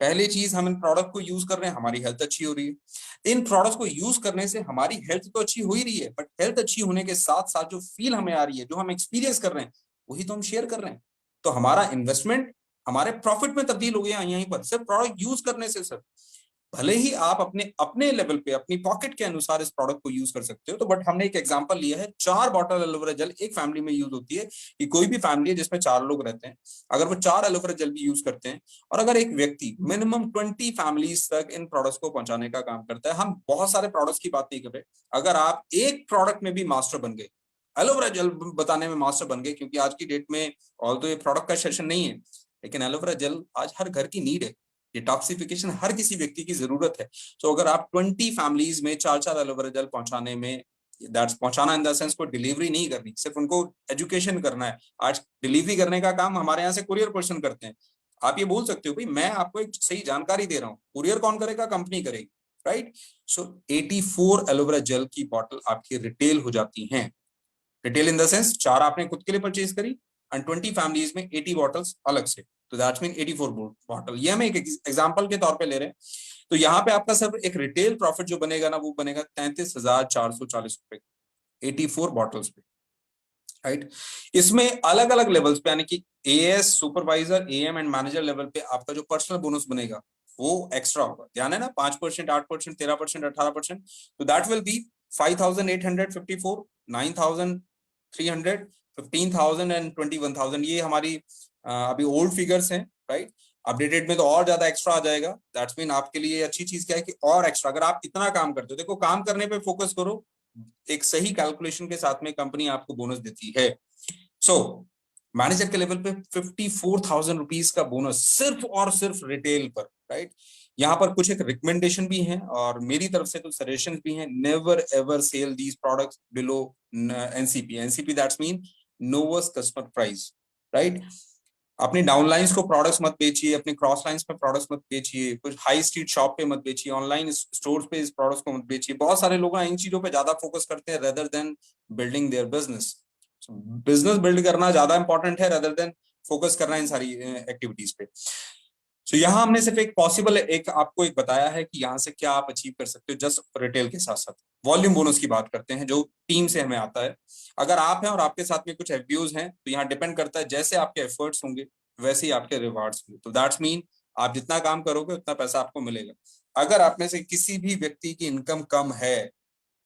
पहली चीज, हम इन प्रोडक्ट को यूज कर रहे हैं, हमारी हेल्थ अच्छी हो रही है। इन प्रोडक्ट्स को यूज करने से हमारी हेल्थ तो अच्छी हो ही रही है, बट हेल्थ अच्छी होने के साथ साथ जो फील हमें आ रही है, जो हम एक्सपीरियंस कर रहे हैं, वही तो हम शेयर कर रहे हैं। तो हमारा इन्वेस्टमेंट हमारे प्रॉफिट में तब्दील हो गया यहीं पर, सिर्फ प्रोडक्ट यूज करने से। सर भले ही आप अपने अपने लेवल पे अपनी पॉकेट के अनुसार इस प्रोडक्ट को यूज कर सकते हो, तो बट हमने एक एग्जांपल लिया है, 4 बॉटल एलोवेरा जेल एक फैमिली में यूज होती है, कि कोई भी फैमिली है जिसमें 4 लोग रहते हैं, अगर वो 4 एलोवेरा जेल भी यूज करते हैं, और अगर एक व्यक्ति मिनिमम 20 फैमिलीज तक इन प्रोडक्ट्स को पहुंचाने का काम करता है, हम बहुत सारे प्रोडक्ट्स की बात नहीं कर रहे, अगर आप एक प्रोडक्ट में भी मास्टर बन गए, एलोवेरा जेल बताने में मास्टर बन गए, क्योंकि आज की डेट में ऑल तो ये प्रोडक्ट का सेशन नहीं है, लेकिन एलोवेरा जेल आज हर घर की नीड है, डिटॉक्सिफिकेशन हर किसी व्यक्ति की जरूरत है। तो अगर आप 20 फैमिलीज में 4 4 एलोवेरा जेल पहुंचाने में, दैट्स पहुंचाना इन द सेंस को डिलीवरी नहीं करनी, सिर्फ उनको एजुकेशन करना है। आज डिलीवरी करने का काम हमारे यहाँ से कुरियर पर्सन करते हैं। आप ये बोल सकते हो भाई मैं आपको एक सही जानकारी दे रहा हूँ, कुरियर कौन करेगा? कंपनी करेगी, राइट? सो 84 एलोवेरा जेल की बॉटल आपकी रिटेल हो जाती हैं। रिटेल इन द सेंस 4 आपने खुद के लिए परचेज करी एंड 20 फैमिलीज में 80 बॉटल्स अलग से, तो दैट्स मीन 84 बॉटल। ये हम एक एग्जांपल के तौर पे ले रहे हैं। तो यहाँ पे आपका सिर्फ एक रिटेल प्रॉफिट जो बनेगा ना, वो बनेगा 33,440 रुपए 84 बॉटल्स पे, राइट? इसमें अलग अलग लेवल्स पे, यानी कि as, supervisor, am and manager level पे आपका जो पर्सनल बोनस बनेगा वो एक्स्ट्रा होगा। ध्यान है ना, 5%, 8%, 13%, 18%, तो दैट विल बी 5,854, 9,300, 15,000 एंड 21,000। ये हमारी अभी ओल्ड फिगर्स हैं, राइट? अपडेटेड में तो और ज्यादा एक्स्ट्रा आ जाएगा। दैट्स मीन आपके लिए अच्छी चीज क्या है कि और एक्स्ट्रा, अगर आप इतना काम करते हो, देखो काम करने पे फोकस करो, एक सही कैलकुलेशन के साथ में कंपनी आपको बोनस देती है। सो मैनेजर के लेवल पे 54,000 रुपीज का बोनस सिर्फ और सिर्फ रिटेल पर, राइट? यहाँ पर कुछ एक रिकमेंडेशन भी है और मेरी तरफ से कुछ सजेशन भी है। Never ever sell these products below NCP. NCP that's mean lowest customer price, right? अपनी डाउनलाइंस को प्रोडक्ट्स मत बेचिए, अपनी क्रॉस लाइंस पे प्रोडक्ट्स मत बेचिए, कुछ हाई स्ट्रीट शॉप पे मत बेचिए, ऑनलाइन स्टोर्स पे इस प्रोडक्ट्स को मत बेचिए। बहुत सारे लोग इन चीजों पे ज्यादा फोकस करते हैं rather than building their business. Business build करना ज्यादा इंपॉर्टेंट है रेदर देन फोकस करना इन सारी एक्टिविटीज पे। सो यहाँ हमने सिर्फ एक पॉसिबल एक आपको एक बताया है कि यहाँ से क्या आप अचीव कर सकते हो जस्ट रिटेल के साथ साथ। वॉल्यूम बोनस की बात करते हैं जो टीम से हमें आता है। अगर आप हैं और आपके साथ में कुछ एफबीओज हैं, तो यहाँ डिपेंड करता है, जैसे आपके एफर्ट्स होंगे वैसे ही आपके रिवार्ड्स होंगे। तो दैट्स मीन आप जितना काम करोगे उतना पैसा आपको मिलेगा। अगर आप में से किसी भी व्यक्ति की इनकम कम है,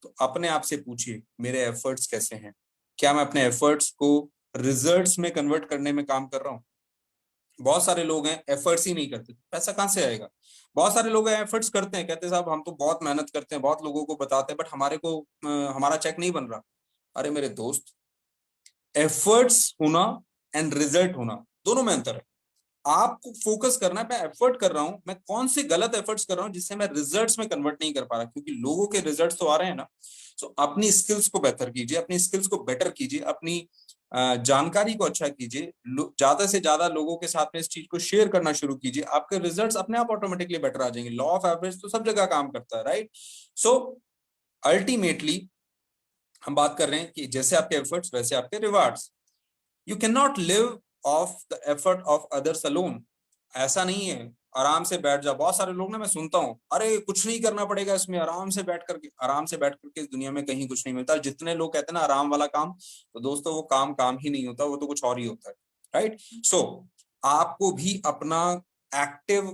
तो अपने आप से पूछिए मेरे एफर्ट्स कैसे हैं, क्या मैं अपने एफर्ट्स को रिजल्ट्स में कन्वर्ट करने में काम कर रहा हूँ? बहुत सारे लोग हैं एफर्ट्स ही नहीं करते, पैसा कहां से आएगा? बहुत सारे लोग हैं एफर्ट्स करते हैं, कहते हैं साहब हम तो बहुत मेहनत करते हैं, बहुत लोगों को बताते हैं, बट हमारा चेक नहीं बन रहा। अरे मेरे दोस्त, एफर्ट्स होना एंड रिजल्ट होना दोनों में अंतर है। आपको फोकस करना है मैं एफर्ट कर रहा हूं, मैं कौन से गलत एफर्ट्स कर रहा हूं जिससे मैं रिजल्ट्स में कन्वर्ट नहीं कर पा रहा, क्योंकि लोगों के रिजल्ट्स तो आ रहे हैं ना। सो अपनी स्किल्स को बेहतर कीजिए, अपनी स्किल्स को बेटर कीजिए, अपनी जानकारी को अच्छा कीजिए, ज्यादा से ज्यादा लोगों के साथ में इस चीज को शेयर करना शुरू कीजिए, आपके रिजल्ट्स अपने आप ऑटोमेटिकली बेटर आ जाएंगे। लॉ ऑफ एवरेज तो सब जगह काम करता है, राइट? सो अल्टीमेटली हम बात कर रहे हैं कि जैसे आपके एफर्ट्स वैसे आपके rewards. You can not live of the effort of others alone. ऐसा नहीं है आराम से बैठ जाओ। बहुत सारे लोग ना मैं सुनता हूँ, अरे कुछ नहीं करना पड़ेगा इसमें, आराम से बैठ करके इस दुनिया में कहीं कुछ नहीं मिलता। जितने लोग कहते हैं ना आराम वाला काम, तो दोस्तों वो काम काम ही नहीं होता, वो तो कुछ और ही होता है, राइट? सो आपको भी अपना एक्टिव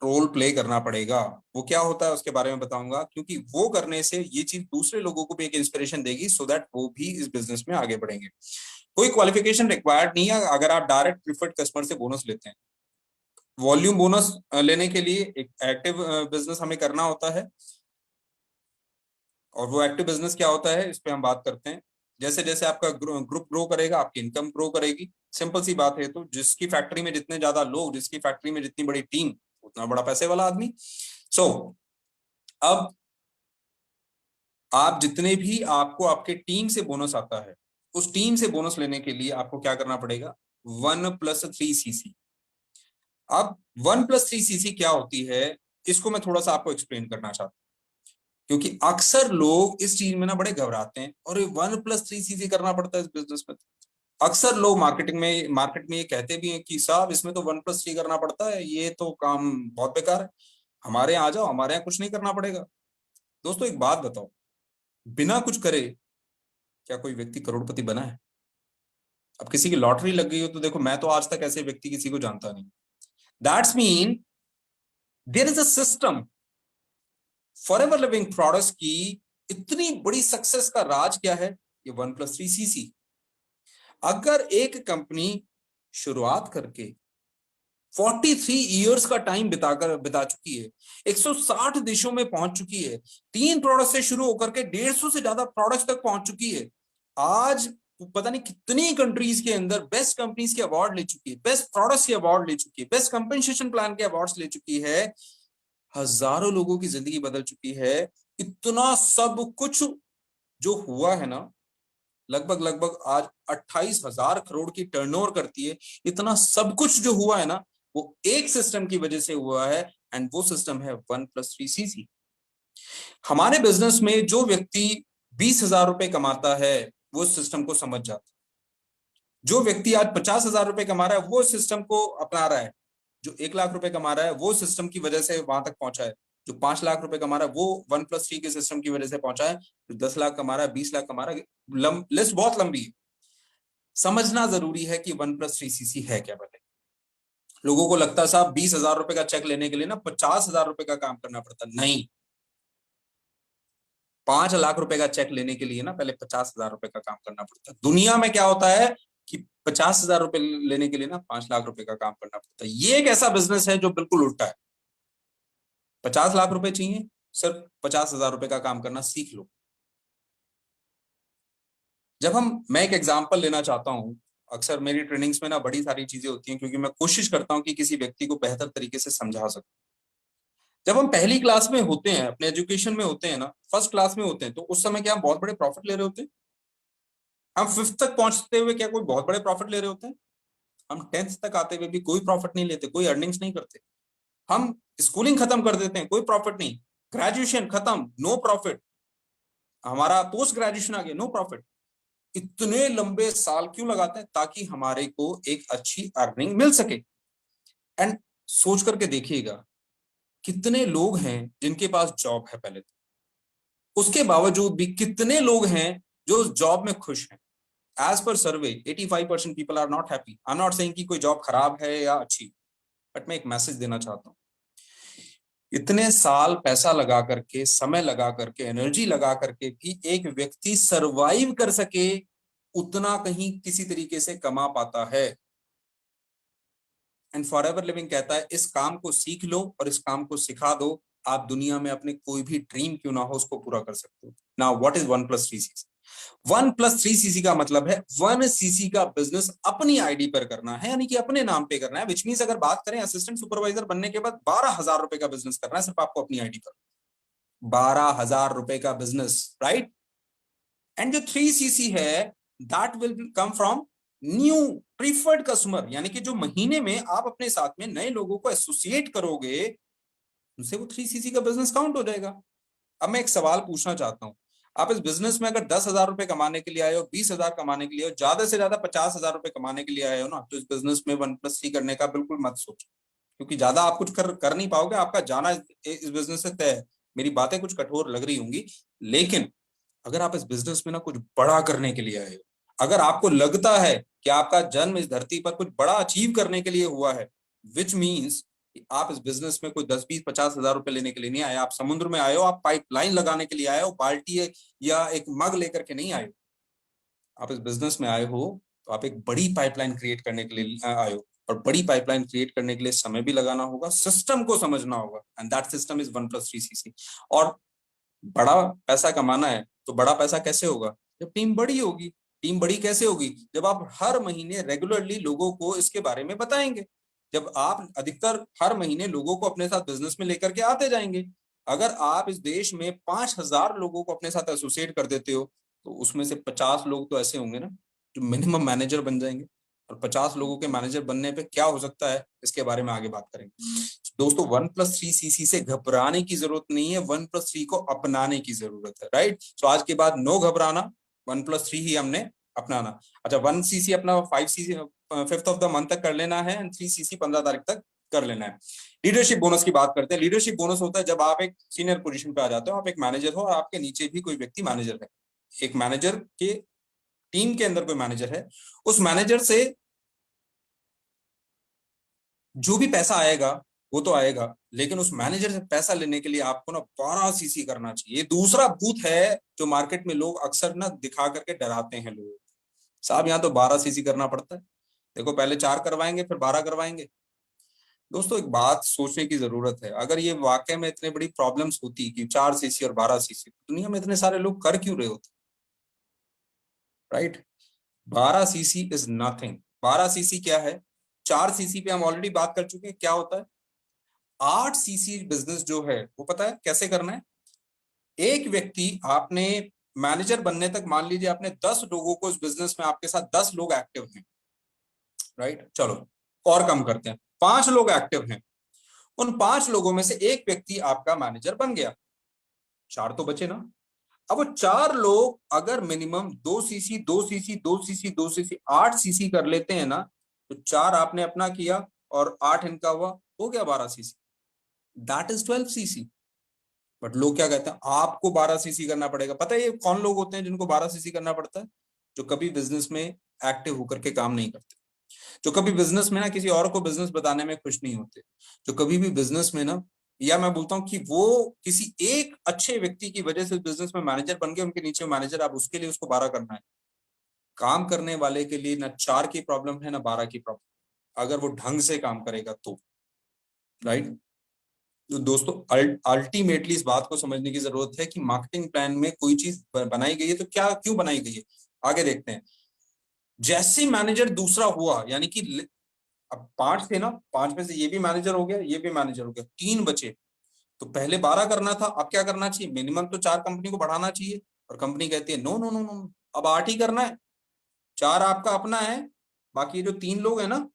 रोल प्ले करना पड़ेगा। वो क्या होता है उसके बारे में बताऊंगा, क्योंकि वो करने से ये चीज दूसरे लोगों को भी एक इंस्पिरेशन देगी, सो दैट वो भी इस बिजनेस में आगे बढ़ेंगे। कोई क्वालिफिकेशन रिक्वायर्ड नहीं है अगर आप डायरेक्ट प्रीफर्ड कस्टमर से बोनस लेते हैं। वॉल्यूम बोनस लेने के लिए एक एक्टिव बिजनेस हमें करना होता है, और वो एक्टिव बिजनेस क्या होता है इस पे हम बात करते हैं। जैसे जैसे आपका ग्रुप ग्रो करेगा आपकी इनकम ग्रो करेगी। सिंपल सी बात है। तो जिसकी फैक्ट्री में जितने ज्यादा लोग, जिसकी फैक्ट्री में जितनी बड़ी टीम, उतना बड़ा पैसे वाला आदमी। सो अब आप जितने भी आपको आपके टीम से बोनस आता है, उस टीम से बोनस लेने के लिए आपको क्या करना पड़ेगा? 1+3cc। अब 1+3cc क्या होती है, इसको मैं थोड़ा सा आपको एक्सप्लेन करना चाहता हूँ, क्योंकि अक्सर लोग इस चीज में ना बड़े घबराते हैं, और 1+3cc करना पड़ता है इस बिजनेस में। अक्सर लोग मार्केट में ये कहते भी हैं कि साहब इसमें तो 1+3 करना पड़ता है, ये तो काम बहुत बेकार है, हमारे यहाँ आ जाओ, हमारे यहाँ कुछ नहीं करना पड़ेगा। दोस्तों एक बात बताओ, बिना कुछ करे क्या कोई व्यक्ति करोड़पति बना है? अब किसी की लॉटरी लग गई हो तो देखो, मैं तो आज तक ऐसे व्यक्ति किसी को जानता नहीं। That's mean there is a system. Forever Living products की इतनी बड़ी सक्सेस का राज क्या है? ये 1+3 CC। अगर एक कंपनी शुरुआत करके 43 इयर्स का टाइम बिता चुकी है, 160 देशों में पहुंच चुकी है, 3 प्रोडक्ट से शुरू होकर के 150 से ज्यादा प्रोडक्ट्स तक पहुंच चुकी है, आज पता नहीं कितनी कंट्रीज के अंदर बेस्ट कंपनीज के अवार्ड ले चुकी है, बेस्ट प्रोडक्ट्स के अवार्ड ले चुकी है, बेस्ट कंपनसेशन प्लान के अवार्ड्स ले चुकी है, हजारों लोगों की जिंदगी बदल चुकी है। इतना सब कुछ जो हुआ है ना, लगभग लगभग आज 28,000 करोड़ की टर्नओवर करती है। इतना सब कुछ जो हुआ है ना, वो एक सिस्टम की वजह से हुआ है, एंड वो सिस्टम है 1+3 CC। हमारे बिजनेस में जो व्यक्ति 20,000 रुपए कमाता है वो सिस्टम को समझ जाता है। जो व्यक्ति आज 50,000 रुपए कमा रहा है वो सिस्टम को अपना रहा है। जो 1 लाख रुपए कमा रहा है वो सिस्टम की वजह से वहां तक पहुंचा है। जो 5 लाख रुपए कमा रहा है वो 1+3 के सिस्टम की वजह से पहुंचा है। जो 10 लाख कमा रहा है, 20 लाख कमा रहा है, लिस्ट बहुत लंबी है। समझना जरूरी है कि 1+3 CC है क्या। पहले लोगों को लगता है साहब 20,000 रुपए का चेक लेने के लिए ना 50,000 रुपए का काम करना पड़ता। नहीं, 5 लाख रुपए का चेक लेने के लिए ना पहले 50,000 रुपए का काम करना पड़ता है। दुनिया में क्या होता है कि 50,000 रुपए लेने के लिए ना 5 लाख रुपए का काम करना पड़ता है। ये एक ऐसा बिजनेस है जो बिल्कुल उल्टा है। 50 लाख रुपए चाहिए, सिर्फ 50,000 रुपए का काम करना सीख लो। मैं एक एग्जांपल लेना चाहता हूं। अक्सर मेरी ट्रेनिंग्स में ना बड़ी सारी चीजें होती हैं, क्योंकि मैं कोशिश करता हूं कि किसी व्यक्ति को बेहतर तरीके से समझा सकूं। जब हम पहली क्लास में होते हैं, अपने एजुकेशन में होते हैं ना, फर्स्ट क्लास में होते हैं, तो उस समय क्या हम बहुत बड़े प्रॉफिट ले रहे होते हैं? हम 5th तक पहुंचते हुए क्या कोई बहुत बड़े प्रॉफिट ले रहे होते हैं? हम 10th तक आते हुए भी कोई प्रॉफिट नहीं लेते, कोई अर्निंग्स नहीं करते। हम स्कूलिंग खत्म कर देते हैं, कोई प्रॉफिट नहीं। ग्रेजुएशन खत्म, नो प्रॉफिट। हमारा पोस्ट ग्रेजुएशन आ गया, नो प्रॉफिट। इतने लंबे साल क्यों लगाते हैं? ताकि हमारे को एक अच्छी अर्निंग मिल सके। एंड सोच करके देखिएगा, कितने लोग हैं जिनके पास जॉब है पहले तो, उसके बावजूद भी कितने लोग हैं जो जॉब में खुश हैं। As per survey 85% people are not happy. I am not saying कि कोई जॉब खराब है या अच्छी, बट मैं एक मैसेज देना चाहता हूँ। इतने साल पैसा लगा करके, समय लगा करके, एनर्जी लगा करके भी एक व्यक्ति सरवाइव कर सके, उतना कहीं किसी तरीके से कमा पाता है। एंड फॉरएवर लिविंग कहता है इस काम को सीख लो और इस काम को सिखा दो, आप दुनिया में अपने कोई भी ड्रीम क्यों ना हो उसको पूरा कर सकते हो। Now what is 1+3 CC? 1+3 CC का मतलब है 1 CC का बिजनेस अपनी आईडी पर करना है, यानी कि अपने नाम पे करना है। विच मीन्स अगर बात करें असिस्टेंट सुपरवाइजर बनने के बाद 12,000 रुपए का बिजनेस करना है सिर्फ आपको अपनी आईडी पर। 12,000 रुपए का बिजनेस, राइट? एंड जो 3 CC है, that will come from new preferred customer, यानी कि जो महीने में आप अपने साथ में नए लोगों को एसोसिएट करोगे, उनसे वो 3 CC का बिजनेस काउंट हो जाएगा। अब मैं एक सवाल पूछना चाहता हूं, आप इस बिजनेस में अगर 10,000 रुपए कमाने के लिए आए हो, 20,000 कमाने के लिए हो, ज्यादा से ज्यादा 50,000 रुपए कमाने के लिए आए हो ना, तो इस बिजनेस में 1+3 करने का बिल्कुल मत सोचो, क्योंकि ज्यादा आप कुछ कर नहीं पाओगे। आपका जाना इस बिजनेस से तय है। मेरी बातें कुछ कठोर लग रही होंगी, लेकिन अगर आप इस बिजनेस में ना कुछ बड़ा करने के लिए आए हो, अगर आपको लगता है कि आपका जन्म इस धरती पर कुछ बड़ा अचीव करने के लिए हुआ है, विच मीन्स आप इस बिजनेस में कोई 10, 20, 50,000 रुपए लेने के लिए नहीं आए। आप समुद्र में आए हो, आप पाइपलाइन लगाने के लिए आए हो, बाल्टी या एक मग लेकर के नहीं आए हो। आप इस बिजनेस में आए हो तो आप एक बड़ी पाइपलाइन क्रिएट करने के लिए आए हो, और बड़ी पाइपलाइन क्रिएट करने के लिए समय भी लगाना होगा, सिस्टम को समझना होगा, and that system is 1+3 CC। और बड़ा पैसा कमाना है तो बड़ा पैसा कैसे होगा? जब टीम बड़ी होगी। टीम बड़ी कैसे होगी? जब आप हर महीने रेगुलरली लोगों को इसके बारे में बताएंगे, जब आप अधिकतर हर महीने लोगों को अपने साथ बिजनेस में लेकर के आते जाएंगे। अगर आप इस देश में 5,000 लोगों को अपने साथ एसोसिएट कर देते हो, तो उसमें से 50 लोग तो ऐसे होंगे ना जो मिनिमम मैनेजर बन जाएंगे। और 50 लोगों के मैनेजर बनने पे क्या हो सकता है, इसके बारे में आगे बात करेंगे। दोस्तों, 1+3 CC से घबराने की जरूरत नहीं है, 1+3 को अपनाने की जरूरत है, राइट? तो आज के बाद नो घबराना, 1+3 ही हमने अपनाना। अच्छा, 1 CC अपना 5 CC 5th of the month तक कर लेना है, एंड 3 CC 15 तारीख तक कर लेना है। लीडरशिप बोनस की बात करते हैं। लीडरशिप बोनस होता है जब आप एक सीनियर पोजीशन पे आ जाते हो, आप एक मैनेजर हो और आपके नीचे भी कोई व्यक्ति मैनेजर है। एक मैनेजर के टीम के अंदर कोई मैनेजर है, उस मैनेजर से जो भी पैसा आएगा वो तो आएगा, लेकिन उस मैनेजर से पैसा लेने के लिए आपको ना 12 सीसी करना चाहिए। ये दूसरा भूत है जो मार्केट में लोग अक्सर ना दिखा करके डराते हैं लोगों को। साहब यहाँ तो 12 सीसी करना पड़ता है, देखो पहले 4 करवाएंगे फिर 12 करवाएंगे। दोस्तों एक बात सोचने की जरूरत है, अगर ये वाकई में इतनी बड़ी प्रॉब्लम्स होती कि 4 सीसी और 12 सीसी, दुनिया में इतने सारे लोग कर क्यों रहे होते, right? 12 CC is nothing. 12 CC क्या है? 4 सीसी पे हम ऑलरेडी बात कर चुके हैं क्या होता है। 8 सीसी बिजनेस जो है वो पता है कैसे करना है। एक व्यक्ति आपने मैनेजर बनने तक, मान लीजिए आपने 10 लोगों को इस बिजनेस में, आपके साथ 10 लोग एक्टिव हैं, राइट? चलो और कम करते हैं, 5 लोग एक्टिव हैं। उन 5 लोगों में से एक व्यक्ति आपका मैनेजर बन गया, 4 तो बचे ना। अब वो 4 लोग अगर minimum 2 CC 2 CC 2 CC 2 CC 8 CC कर लेते हैं ना, तो 4 आपने अपना किया और 8 इनका हुआ, हो गया 12 CC. That is 12 CC. But लोग क्या कहते हैं, आपको 12 सीसी करना पड़ेगा। पता है ये कौन लोग होते हैं जिनको 12 सीसी करना पड़ता है? जो कभी बिजनेस में एक्टिव होकर के काम नहीं करते, जो कभी बिजनेस में ना किसी और को बिजनेस बताने में खुश नहीं होते, जो कभी भी बिजनेस में ना, या मैं बोलता हूँ कि वो किसी एक अच्छे व्यक्ति की वजह से बिजनेस में मैनेजर बन गए, उनके नीचे मैनेजर, आप उसके लिए उसको 12 करना है। काम करने वाले के लिए ना 4 की प्रॉब्लम है ना 12 की प्रॉब्लम, अगर वो ढंग से काम करेगा तो, राइट? तो दोस्तों अल्टीमेटली इस बात को समझने की जरूरत है कि मार्केटिंग प्लान में कोई चीज बनाई गई है तो क्या क्यों बनाई गई है। आगे देखते हैं। जैसे मैनेजर दूसरा हुआ, यानी कि अब 5 थे ना, 5 में से ये भी मैनेजर हो गया, ये भी मैनेजर हो गया, 3 बचे। तो पहले 12 करना था, अब क्या करना चाहिए? मिनिमम तो 4 कंपनी को बढ़ाना चाहिए, और कंपनी कहती है नो नो नो नो, अब 8 ही करना है। 4 आपका अपना है, बाकी जो 3 लोग है ना,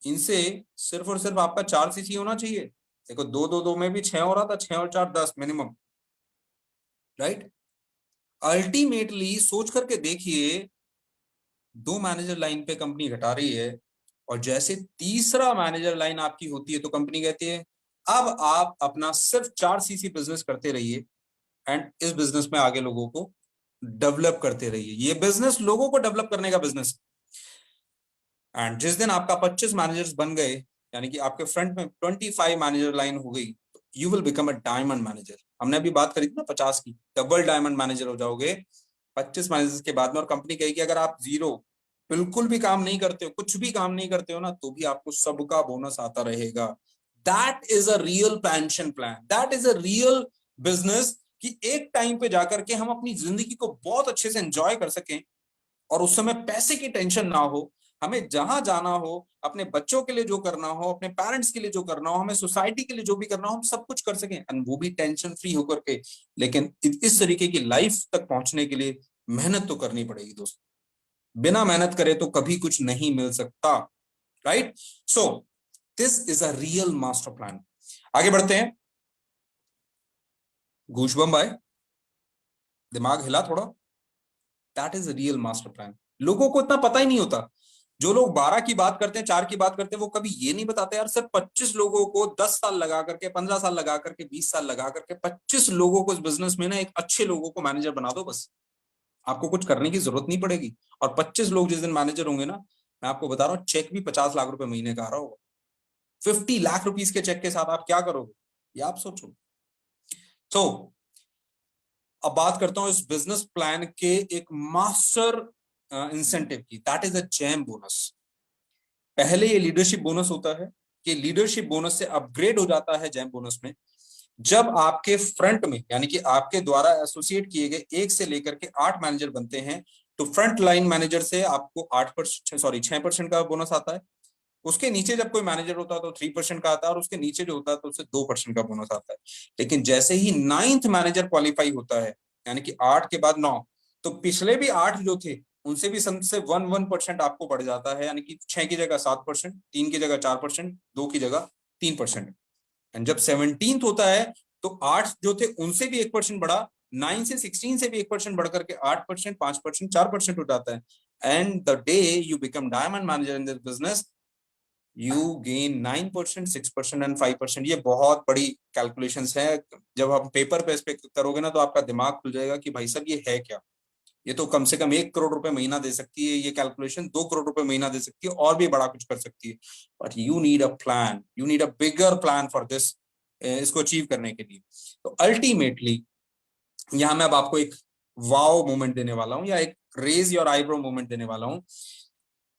इनसे सिर्फ और सिर्फ आपका 4 सीसी होना चाहिए। देखो 2 2 2 में भी 6 हो रहा था, 6 और 4 10 मिनिमम, राइट? अल्टीमेटली सोच करके देखिए, 2 मैनेजर लाइन पे कंपनी घटा रही है, और जैसे तीसरा मैनेजर लाइन आपकी होती है तो कंपनी कहती है अब आप अपना सिर्फ 4 सीसी बिजनेस करते रहिए, एंड इस बिजनेस में आगे लोगों को डेवलप करते रहिए। ये बिजनेस लोगों को डेवलप करने का बिजनेस। एंड जिस दिन आपका 25 मैनेजर्स बन गए, यानी कि आपके फ्रंट में 25 मैनेजर लाइन हो गई, you will become a diamond manager. हमने अभी बात करी थी ना 50 की, डबल डायमंड मैनेजर हो जाओगे 25 मैनेजर्स के बाद में। और कंपनी कहेगी अगर आप जीरो, बिल्कुल भी काम नहीं करते हो, कुछ भी काम नहीं करते हो ना, तो भी आपको सबका बोनस आता रहेगा। That is a real pension plan, that is a real business, कि एक टाइम पे जाकर के हम अपनी जिंदगी को बहुत अच्छे से एंजॉय कर सकें, और उस समय पैसे की टेंशन ना हो। हमें जहां जाना हो, अपने बच्चों के लिए जो करना हो, अपने पेरेंट्स के लिए जो करना हो, हमें सोसाइटी के लिए जो भी करना हो, हम सब कुछ कर सकें, एंड वो भी टेंशन फ्री होकर के। लेकिन इस तरीके की लाइफ तक पहुंचने के लिए मेहनत तो करनी पड़ेगी दोस्तों। बिना मेहनत करे तो कभी कुछ नहीं मिल सकता, right? So this is a real master plan. आगे बढ़ते हैं। गूशबम आए, दिमाग हिला थोड़ा। That is a real master plan. लोगों को इतना पता ही नहीं होता। जो लोग 12 की बात करते हैं, 4 की बात करते हैं, वो कभी ये नहीं बताते यार सिर्फ 25 लोगों को 10 साल लगा करके, 15 साल लगा करके, 20 साल लगा करके, 25 लोगों को इस बिजनेस में ना, एक अच्छे लोगों को मैनेजर बना दो बस। आपको कुछ करने की जरूरत नहीं पड़ेगी। और 25 लोग जिस दिन मैनेजर होंगे ना, मैं आपको बता रहा हूँ, चेक भी 50 लाख रुपए महीने का आ रहा होगा। 50 लाख रुपीज के चेक के साथ आप क्या करोगे, ये आप सोचो। तो अब बात करता हूं इस बिजनेस प्लान के एक मास्टर इंसेंटिव की, that is a jam bonus. पहले ये लीडरशिप बोनस होता है, कि लीडरशिप बोनस से अपग्रेड हो जाता है जैम बोनस में, जब आपके फ्रंट में, यानी कि आपके द्वारा एसोसिएट किए गए 1 से लेकर के 8 मैनेजर बनते हैं, तो फ्रंट लाइन मैनेजर से आपको 8%, सॉरी 6% का बोनस आता है। उसके नीचे जब कोई मैनेजर होता है तो 3% का आता है, और उसके नीचे जो होता है तो उससे 2% का बोनस आता है। लेकिन जैसे ही 9th मैनेजर क्वालिफाई होता है, यानी कि 8 के बाद 9, तो पिछले भी 8 जो थे उनसे भी से 1% आपको बढ़ जाता है, यानी कि 6 की जगह 7%, 3 की जगह 4%, 2 की जगह 3%। एंड जब 17th होता है, तो 8 जो थे उनसे भी 1% बढ़ा, 9 से 16 से भी 1% बढ़ करके 8%, 5%, 4% हो जाता है। And the day you become diamond manager in this business, you gain 9%, 6% and 5%। ये बहुत बड़ी कैलकुलेशंस है। जब हम पेपर पे इस पे करोगे ना, तो आपका दिमाग खुल जाएगा कि भाई साहब ये है क्या। ये तो कम से कम 1 करोड़ रुपए महीना दे सकती है, ये कैलकुलेशन 2 करोड़ रुपए महीना दे सकती है, और भी बड़ा कुछ कर सकती है। But you need a plan, you need a bigger plan for this, इसको अचीव करने के लिए। तो अल्टीमेटली यहाँ मैं अब आपको एक वाओ मोमेंट देने वाला हूं, या एक रेज योर आईब्रो मोमेंट देने वाला हूं।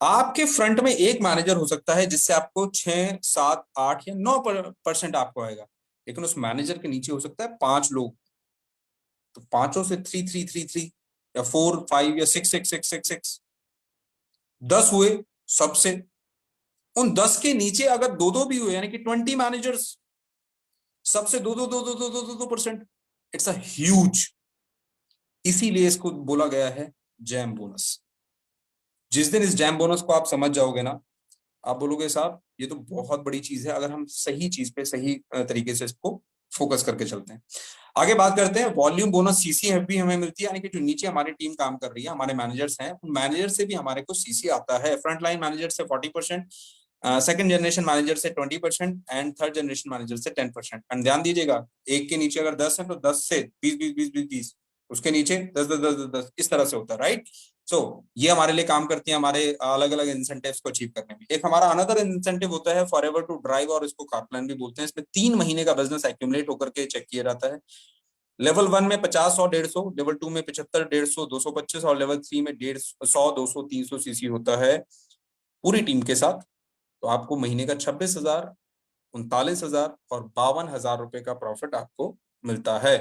आपके फ्रंट में एक मैनेजर हो सकता है जिससे आपको 6, 7, 8 या 9% आपको आएगा, लेकिन उस मैनेजर के नीचे हो सकता है 5 लोग। तो पांचों से 3, 3, 3, 3, या 4, 5 या 6, 6, 6, 6, 6, 10 हुए सबसे। उन 10 के नीचे अगर दो दो भी हुए, यानी कि 20 मैनेजर्स, सबसे दो दो दो दो दो दो दो 2%, इट्स अ ह्यूज। इसीलिए इसको बोला गया है जैम बोनस। जिस दिन इस जैम बोनस को आप समझ जाओगे ना, आप बोलोगे साहब ये तो बहुत बड़ी चीज है, अगर हम सही चीज पे सही तरीके से इसको फोकस करके चलते हैं। आगे बात करते हैं वॉल्यूम बोनस। सीसीएफ भी हमें मिलती है, यानी कि जो नीचे हमारी टीम काम कर रही है, हमारे मैनेजर्स हैं, उन मैनेजर से भी हमारे को सीसी आता है। फ्रंट लाइन मैनेजर से 40%, सेकंड जनरेशन मैनेजर से 20% एंड थर्ड जनरेशन मैनेजर से 10%। एंड ध्यान दीजिएगा, एक के नीचे अगर 10 है तो 10 से 20, 20, 20, 20, 20, उसके नीचे 10, 10, 10, 10, 10, इस तरह से होता है, राइट। सो ये हमारे लिए काम करती है हमारे अलग अलग इंसेंटिव्स को अचीव करने में। एक हमारा अनदर इंसेंटिव होता है फॉर एवर टू ड्राइव, और इसको कार प्लान भी बोलते हैं। इसमें 3 महीने का बिजनेस एक्यूमुलेट होकर के चेक किया जाता है। लेवल 1 में 50, 100, 150, लेवल 2 में 75, 150, 225, और लेवल 3 में 150, 200, 300 सीसी होता है पूरी टीम के साथ। तो आपको महीने का 26,000, 39,000 और 52,000 रुपए का प्रॉफिट आपको मिलता है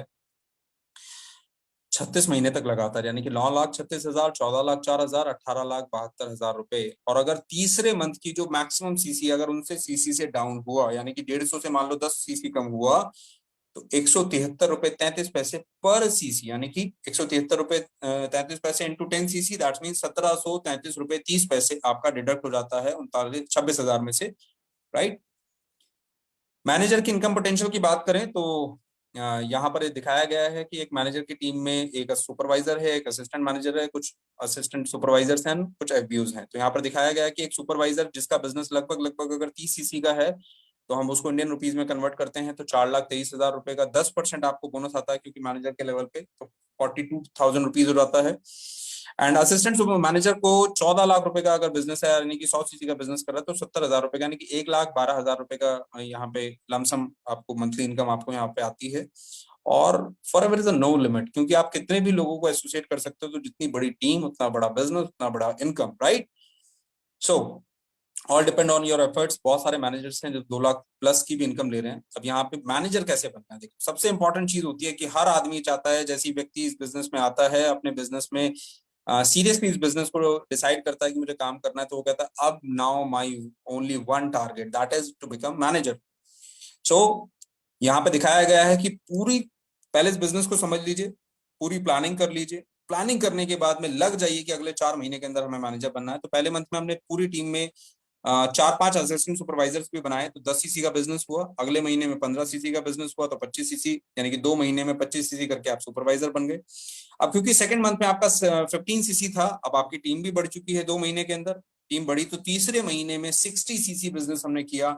36 महीने तक लगातार, यानी कि 9,36,000, 14,04,000, 18,72,000 रुपए। और अगर तीसरे मंथ की जो मैक्सिमम सीसी, अगर उनसे सीसी से डाउन हुआ, यानी कि 150 से मान लो 10 सीसी कम हुआ, तो 173 रुपए 33 पैसे पर सीसी, यानी कि 173 रुपए 33 पैसे इंटू 10 सीसी, दैट मीन 1,733 रुपए 30 पैसे आपका डिडक्ट हो जाता है 26,000 में से, राइट। मैनेजर की इनकम पोटेंशियल की बात करें तो यहाँ पर दिखाया गया है कि एक मैनेजर की टीम में एक सुपरवाइजर है, एक असिस्टेंट मैनेजर है, कुछ असिस्टेंट सुपरवाइजर्स हैं, कुछ एफबीओज हैं। तो यहाँ पर दिखाया गया है कि एक सुपरवाइजर जिसका बिजनेस लगभग लगभग अगर 30 सीसी का है, तो हम उसको इंडियन रुपीज में कन्वर्ट करते हैं तो 4,23,000 रुपए का 10% आपको बोनस आता है, क्योंकि मैनेजर के लेवल पे तो 42,000 रुपीज हो जाता है। एंड असिस्टेंट सुपर मैनेजर को 14 लाख रुपए का अगर बिजनेस है, यानी कि 100 सीसी का बिजनेस कर रहा है, तो 70,000 रुपए का, यानी कि 1,12,000 रुपए का यहाँ पे लमसम आपको मंथली इनकम आपको यहाँ पे आती है। और Forever is a no limit, क्योंकि आप कितने भी लोगों को एसोसिएट कर सकते हो, तो जितनी बड़ी टीम उतना बड़ा बिजनेस उतना बड़ा income, right. So all depend on your efforts. बहुत सारे मैनेजर्स हैं जो 2 लाख प्लस की भी इनकम ले रहे हैं। अब यहाँ पे मैनेजर कैसे बनना है, देखो सबसे इंपॉर्टेंट चीज होती है कि हर आदमी चाहता है, जैसी व्यक्ति इस बिजनेस में आता है, अपने बिजनेस में सीरियसली इस बिजनेस को डिसाइड करता है कि मुझे काम करना है, तो वो कहता है अब now my only one target, that is to become manager. So यहाँ पे दिखाया गया है कि पूरी पहले इस बिजनेस को समझ लीजिए, पूरी प्लानिंग कर लीजिए। प्लानिंग करने के बाद में लग जाइए कि अगले 4 महीने के अंदर हमें मैनेजर बनना है। तो पहले मंथ में हमने पूरी टीम में 4-5 असिस्टेंट सुपरवाइजर्स भी बनाए, तो 10 सीसी का बिजनेस हुआ। अगले महीने में 15 सीसी का बिजनेस हुआ, तो 25 सीसी, यानी कि 2 महीने में 25 सीसी करके आप सुपरवाइजर बन गए। अब क्योंकि सेकंड मंथ में आपका 15 सीसी था, अब आपकी टीम भी बढ़ चुकी है 2 महीने के अंदर, टीम बढ़ी, तो तीसरे महीने में 60 सीसी बिजनेस हमने किया।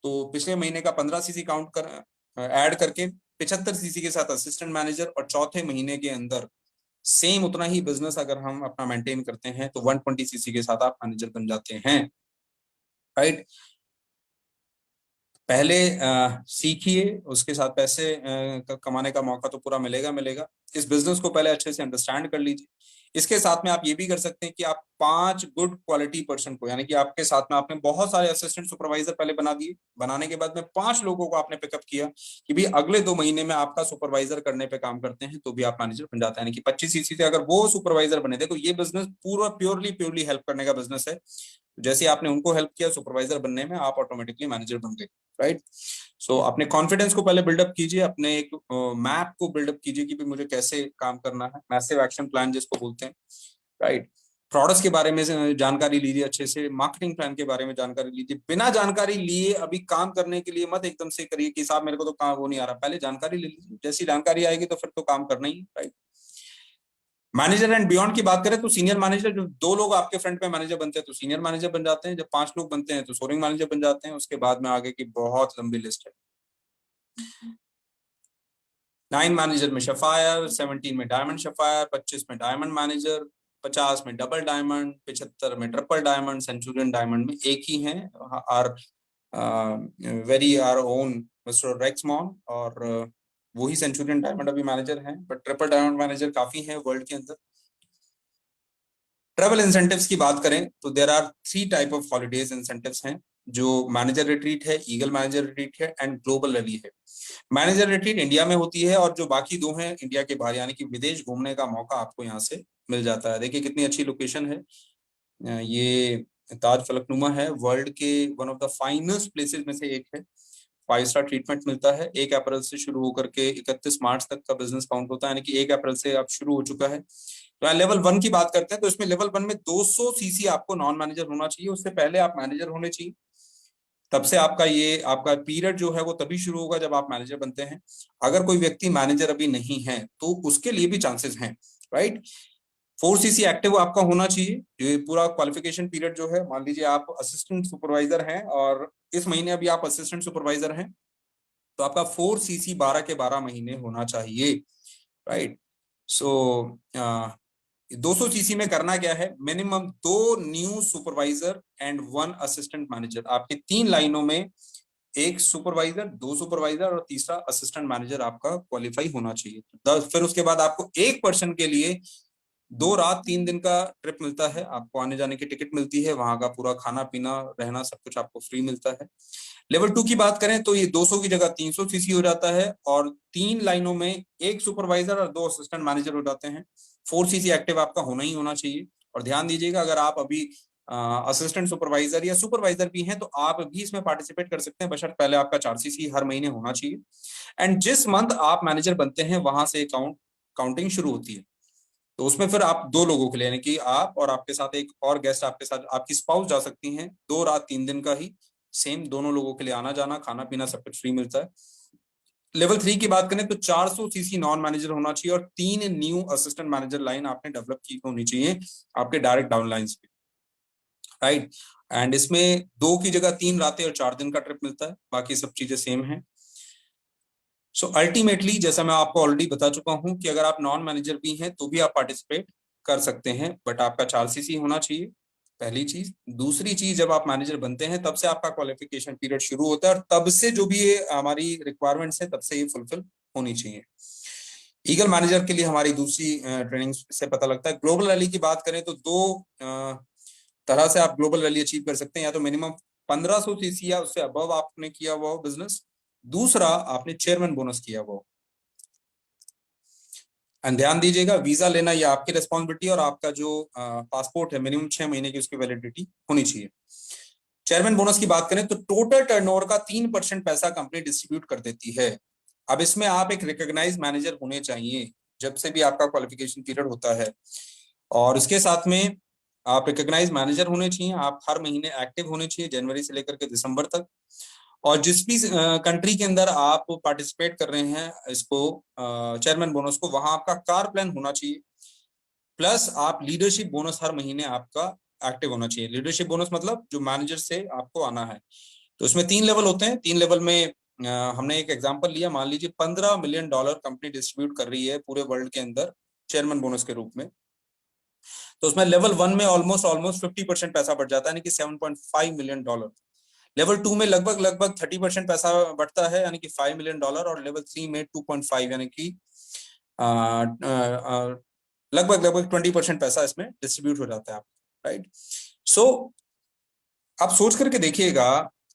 तो पिछले महीने का 15 सीसी काउंट कर ऐड करके 75 सीसी के साथ असिस्टेंट मैनेजर, और चौथे महीने के अंदर सेम उतना ही बिजनेस अगर हम अपना मेंटेन करते हैं तो 120 सीसी के साथ आप मैनेजर बन जाते हैं, राइट। पहले सीखिए, उसके साथ पैसे कमाने का मौका तो पूरा मिलेगा मिलेगा। इस बिजनेस को पहले अच्छे से अंडरस्टैंड कर लीजिए। इसके साथ में आप ये भी कर सकते हैं कि आप 5 गुड क्वालिटी पर्सन को, यानी कि आपके साथ में आपने बहुत सारे असिस्टेंट सुपरवाइजर पहले बना दिए, बनाने के बाद में 5 लोगों को आपने पिकअप किया कि भी अगले 2 महीने में आपका सुपरवाइजर करने पे काम करते हैं, तो भी आप मैनेजर बन जाते हैं। यानी कि 25 सीसी से अगर वो सुपरवाइजर बने, देखो ये बिजनेस पूरा प्योरली प्योरली हेल्प करने का बिजनेस है। जैसे आपने उनको हेल्प किया सुपरवाइजर बनने में, आप ऑटोमेटिकली मैनेजर बन गए, राइट। सो अपने कॉन्फिडेंस को पहले बिल्डअप कीजिए, अपने एक मैप को बिल्डअप कीजिए कि भी मुझे कैसे काम करना है, मैसिव एक्शन प्लान जिसको बोलते हैं, राइट। प्रोडक्ट्स के बारे में जानकारी लीजिए अच्छे से, मार्केटिंग प्लान के बारे में जानकारी लीजिए। बिना जानकारी लिए अभी काम करने के लिए मत एकदम से करिए कि साहब मेरे को तो काम वो नहीं आ रहा, पहले जानकारी ले लीजिए, जैसी जानकारी आएगी तो फिर तो काम करना ही, राइट। मैनेजर एंड बियॉन्ड की बात करें तो सीनियर मैनेजर, जो 2 लोग आपके फ्रंट में मैनेजर बनते हैं तो सीनियर मैनेजर बन जाते हैं, जब 5 लोग बनते हैं तो सोरिंग मैनेजर बन जाते हैं। उसके बाद में आगे की बहुत लंबी लिस्ट है। 9 मैनेजर में सफायर, 17 में डायमंड सफायर, 25 में डायमंड मैनेजर, 50 में डबल डायमंड, 75 में ट्रिपल डायमंड, सेंचुरियन डायमंड में एक ही है, our very our own mister Rexmon, और वो ही सेंचुरियन डायमंड अभी मैनेजर हैं, बट ट्रिपल डायमंड मैनेजर काफी हैं वर्ल्ड के अंदर। ट्रेवल इंसेंटिव्स की बात करें तो there are 3 type of holidays incentives हैं, जो मैनेजर रिट्रीट है, ईगल मैनेजर रिट्रीट है, एंड ग्लोबल रैली है। मैनेजर रिट्रीट इंडिया में होती है, और जो बाकी 2 हैं इंडिया के बाहर, यानी कि विदेश घूमने का मौका आपको यहाँ से मिल जाता है। देखिए कितनी अच्छी लोकेशन है, ये ताज फलकनुमा है, वर्ल्ड के one of the finest places में से एक है। 5 स्टार ट्रीटमेंट मिलता है। 1 अप्रैल से शुरू होकर के 31 मार्च तक का बिजनेस काउंट होता है, यानी कि 1 अप्रैल से अब शुरू हो चुका है। तो लेवल 1 की बात करते हैं, तो इसमें लेवल 1 में 200 सीसी आपको नॉन मैनेजर होना चाहिए, उससे पहले आप मैनेजर होने चाहिए। तब से आपका पीरियड जो है वो तभी शुरू होगा जब आप मैनेजर बनते हैं। अगर कोई व्यक्ति मैनेजर अभी नहीं है तो उसके लिए भी चांसेस हैं, राइट। 4 सीसी एक्टिव आपका होना चाहिए। ये पूरा क्वालिफिकेशन पीरियड जो है, मान लीजिए आप असिस्टेंट सुपरवाइजर हैं और इस महीने अभी आप असिस्टेंट सुपरवाइजर हैं, तो आपका 4 सीसी 12 के 12 महीने होना चाहिए, राइट। सो 200 सीसी में करना क्या है, minimum 2 new supervisor and 1 assistant manager. आपके 3 लाइनों में 1 सुपरवाइजर, 2 सुपरवाइजर और तीसरा असिस्टेंट मैनेजर आपका क्वालिफाई होना चाहिए। फिर उसके बाद आपको 1 पर्सन के लिए 2 रात 3 दिन का ट्रिप मिलता है, आपको आने जाने की टिकट मिलती है, वहां का पूरा खाना पीना रहना सब कुछ आपको फ्री मिलता है। लेवल 2 की बात करें तो ये 200 की जगह 300 सीसी हो जाता है, और 3 लाइनों में 1 सुपरवाइजर और 2 असिस्टेंट मैनेजर हो जाते हैं। 4 सीसी एक्टिव आपका होना ही होना चाहिए। और ध्यान दीजिएगा, अगर आप अभी असिस्टेंट सुपरवाइजर या सुपरवाइजर भी हैं तो आप भी इसमें पार्टिसिपेट कर सकते हैं, बशर्ते पहले आपका 4 सीसी हर महीने होना चाहिए। एंड जिस मंथ आप मैनेजर बनते हैं वहां से काउंटिंग शुरू होती है। तो उसमें फिर आप 2 लोगों के लिए, यानी कि आप और आपके साथ एक और गेस्ट, आपके साथ आपकी स्पाउस जा सकती हैं। 2 रात 3 दिन का ही सेम, दोनों लोगों के लिए आना जाना खाना पीना सब कुछ फ्री मिलता है। लेवल 3 की बात करें तो 400 सीसी नॉन मैनेजर होना चाहिए, और 3 न्यू असिस्टेंट मैनेजर लाइन आपने डेवलप की होनी चाहिए आपके डायरेक्ट डाउन लाइन पे, राइट। एंड इसमें 2 की जगह 3 रातें और 4 दिन का ट्रिप मिलता है, बाकी सब चीजें सेम है। सो अल्टीमेटली जैसा मैं आपको ऑलरेडी बता चुका हूं कि अगर आप नॉन मैनेजर भी हैं तो भी आप पार्टिसिपेट कर सकते हैं, बट आपका 4 सीसी होना चाहिए, पहली चीज। दूसरी चीज, जब आप मैनेजर बनते हैं तब से आपका क्वालिफिकेशन पीरियड शुरू होता है, और तब से जो भी ये हमारी रिक्वायरमेंट्स है तब से ये फुलफिल होनी चाहिए। ईगल मैनेजर के लिए हमारी दूसरी ट्रेनिंग से पता लगता है। ग्लोबल रैली की बात करें तो 2 तरह से आप ग्लोबल रैली अचीव कर सकते हैं, या तो मिनिमम 1500 सीसी या उससे अबव आपने किया हुआ बिजनेस, दूसरा आपने चेयरमैन बोनस किया हुआ। एंड ध्यान दीजिएगा, वीजा लेना ये आपकी रिस्पॉन्सिबिलिटी, और आपका जो पासपोर्ट है मिनिमम 6 महीने की उसकी वैलिडिटी होनी चाहिए। चेयरमैन बोनस की बात करें तो टोटल टर्नओवर का 3% पैसा कंपनी डिस्ट्रीब्यूट कर देती है। अब इसमें आप एक रिकॉग्नाइज मैनेजर होने चाहिए जब से भी आपका क्वालिफिकेशन पीरियड होता है, और इसके साथ में आप रिकॉग्नाइज मैनेजर होने चाहिए, आप हर महीने एक्टिव होने चाहिए जनवरी से लेकर के दिसंबर तक। और जिस भी कंट्री के अंदर आप पार्टिसिपेट कर रहे हैं इसको चेयरमैन बोनस को, वहां आपका कार प्लान होना चाहिए, प्लस आप लीडरशिप बोनस हर महीने आपका एक्टिव होना चाहिए। लीडरशिप बोनस मतलब जो मैनेजर से आपको आना है। तो इसमें 3 लेवल होते हैं। 3 लेवल में हमने एक एग्जांपल लिया, मान लीजिए $15 मिलियन कंपनी डिस्ट्रीब्यूट कर रही है पूरे वर्ल्ड के अंदर चेयरमैन बोनस के रूप में, तो उसमें लेवल 1 में ऑलमोस्ट 50% पैसा बढ़ जाता है, यानी कि $7.5 मिलियन। लेवल 2 में लगभग लगभग 30% पैसा बढ़ता है, यानी कि $5 मिलियन, और लेवल 3 में 2.5, यानी कि लगभग लगभग 20% पैसा इसमें डिस्ट्रीब्यूट हो जाता है, राइट। सो आप सोच करके देखिएगा,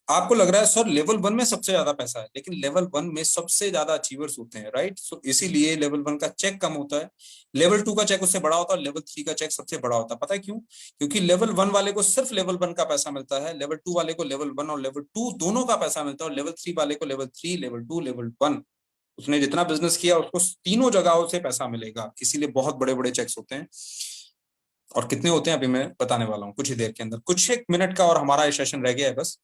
आपको लग रहा है सर लेवल 1 में सबसे ज्यादा पैसा है, लेकिन लेवल 1 में सबसे ज्यादा अचीवर्स होते हैं, राइट। सो इसीलिए लेवल 1 का चेक कम होता है, लेवल 2 का चेक उससे बड़ा होता है, लेवल 3 का चेक सबसे बड़ा होता है। पता है क्यों? क्योंकि लेवल 1 वाले को सिर्फ लेवल 1 का पैसा मिलता है, लेवल 2 वाले को लेवल 1 और लेवल 2 दोनों का पैसा मिलता है, और लेवल 3 वाले को लेवल 3, लेवल 2, लेवल 1, उसने जितना बिजनेस किया उसको तीनों जगहों से पैसा मिलेगा। इसीलिए बहुत बड़े बड़े चेक्स होते हैं, और कितने होते हैं अभी मैं बताने वाला हूँ कुछ ही देर के अंदर। कुछ एक मिनट का और हमारा सेशन रह गया है बस।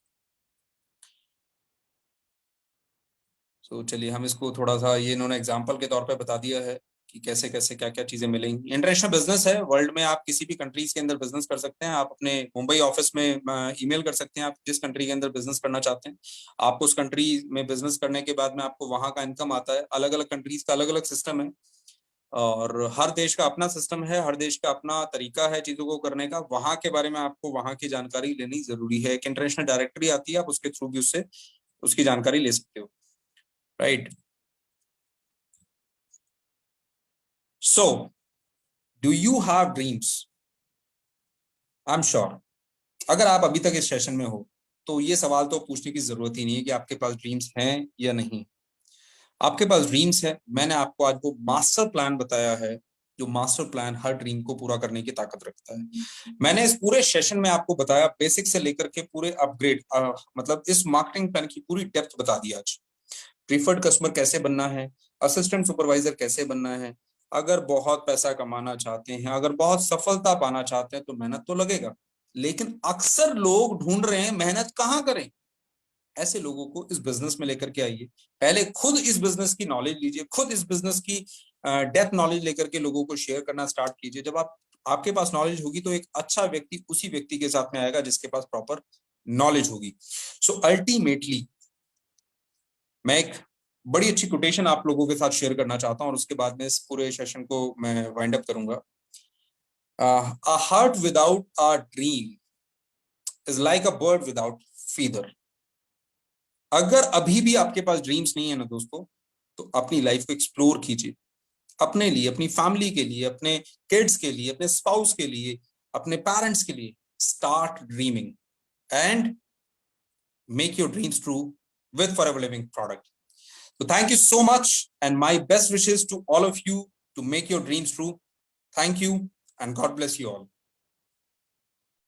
तो चलिए हम इसको थोड़ा सा, ये इन्होंने एग्जाम्पल के तौर पे बता दिया है कि कैसे कैसे क्या क्या चीजें मिलेंगी। इंटरनेशनल बिजनेस है, वर्ल्ड में आप किसी भी कंट्रीज के अंदर बिजनेस कर सकते हैं। आप अपने मुंबई ऑफिस में ईमेल कर सकते हैं, आप जिस कंट्री के अंदर बिजनेस करना चाहते हैं। आपको उस कंट्री में बिजनेस करने के बाद में आपको वहां का इनकम आता है। अलग अलग कंट्रीज का अलग अलग सिस्टम है, और हर देश का अपना सिस्टम है, हर देश का अपना तरीका है चीजों को करने का। वहां के बारे में आपको वहां की जानकारी लेनी जरूरी है। एक इंटरनेशनल डायरेक्टरी आती है, आप उसके थ्रू भी उससे उसकी जानकारी ले सकते हो, right. So do you have dreams? I am sure अगर आप अभी तक इस सेशन में हो तो ये सवाल तो पूछने की जरूरत ही नहीं है कि आपके पास ड्रीम्स हैं या नहीं। आपके पास ड्रीम्स है। मैंने आपको आज वो मास्टर प्लान बताया है, जो मास्टर प्लान हर ड्रीम को पूरा करने की ताकत रखता है। मैंने इस पूरे सेशन में आपको बताया, बेसिक से लेकर के पूरे अपग्रेड, मतलब इस मार्केटिंग प्लान की पूरी डेप्थ बता दी आज। प्रीफर्ड कस्टमर कैसे बनना है, असिस्टेंट सुपरवाइजर कैसे बनना है। अगर बहुत पैसा कमाना चाहते हैं, अगर बहुत सफलता पाना चाहते हैं तो मेहनत तो लगेगा, लेकिन अक्सर लोग ढूंढ रहे हैं मेहनत कहाँ करें। ऐसे लोगों को इस बिजनेस में लेकर के आइए। पहले खुद इस बिजनेस की नॉलेज लीजिए, खुद इस बिजनेस की डेप्थ नॉलेज लेकर के लोगों को शेयर करना स्टार्ट कीजिए। जब आपके पास नॉलेज होगी तो एक अच्छा व्यक्ति उसी व्यक्ति के साथ में आएगा जिसके पास प्रॉपर नॉलेज होगी। सो अल्टीमेटली मैं एक बड़ी अच्छी कोटेशन आप लोगों के साथ शेयर करना चाहता हूं, और उसके बाद में इस पूरे सेशन को मैं वाइंड अप करूंगा। A heart without a dream is like a bird without feather. अगर अभी भी आपके पास ड्रीम्स नहीं है ना दोस्तों, तो अपनी लाइफ को एक्सप्लोर कीजिए। अपने लिए, अपनी फैमिली के लिए, अपने किड्स के लिए, अपने स्पाउस के लिए, अपने पेरेंट्स के लिए start dreaming and make your dreams true with Forever Living product. So thank you so much, and my best wishes to all of you to make your dreams true. Thank you, and God bless you all.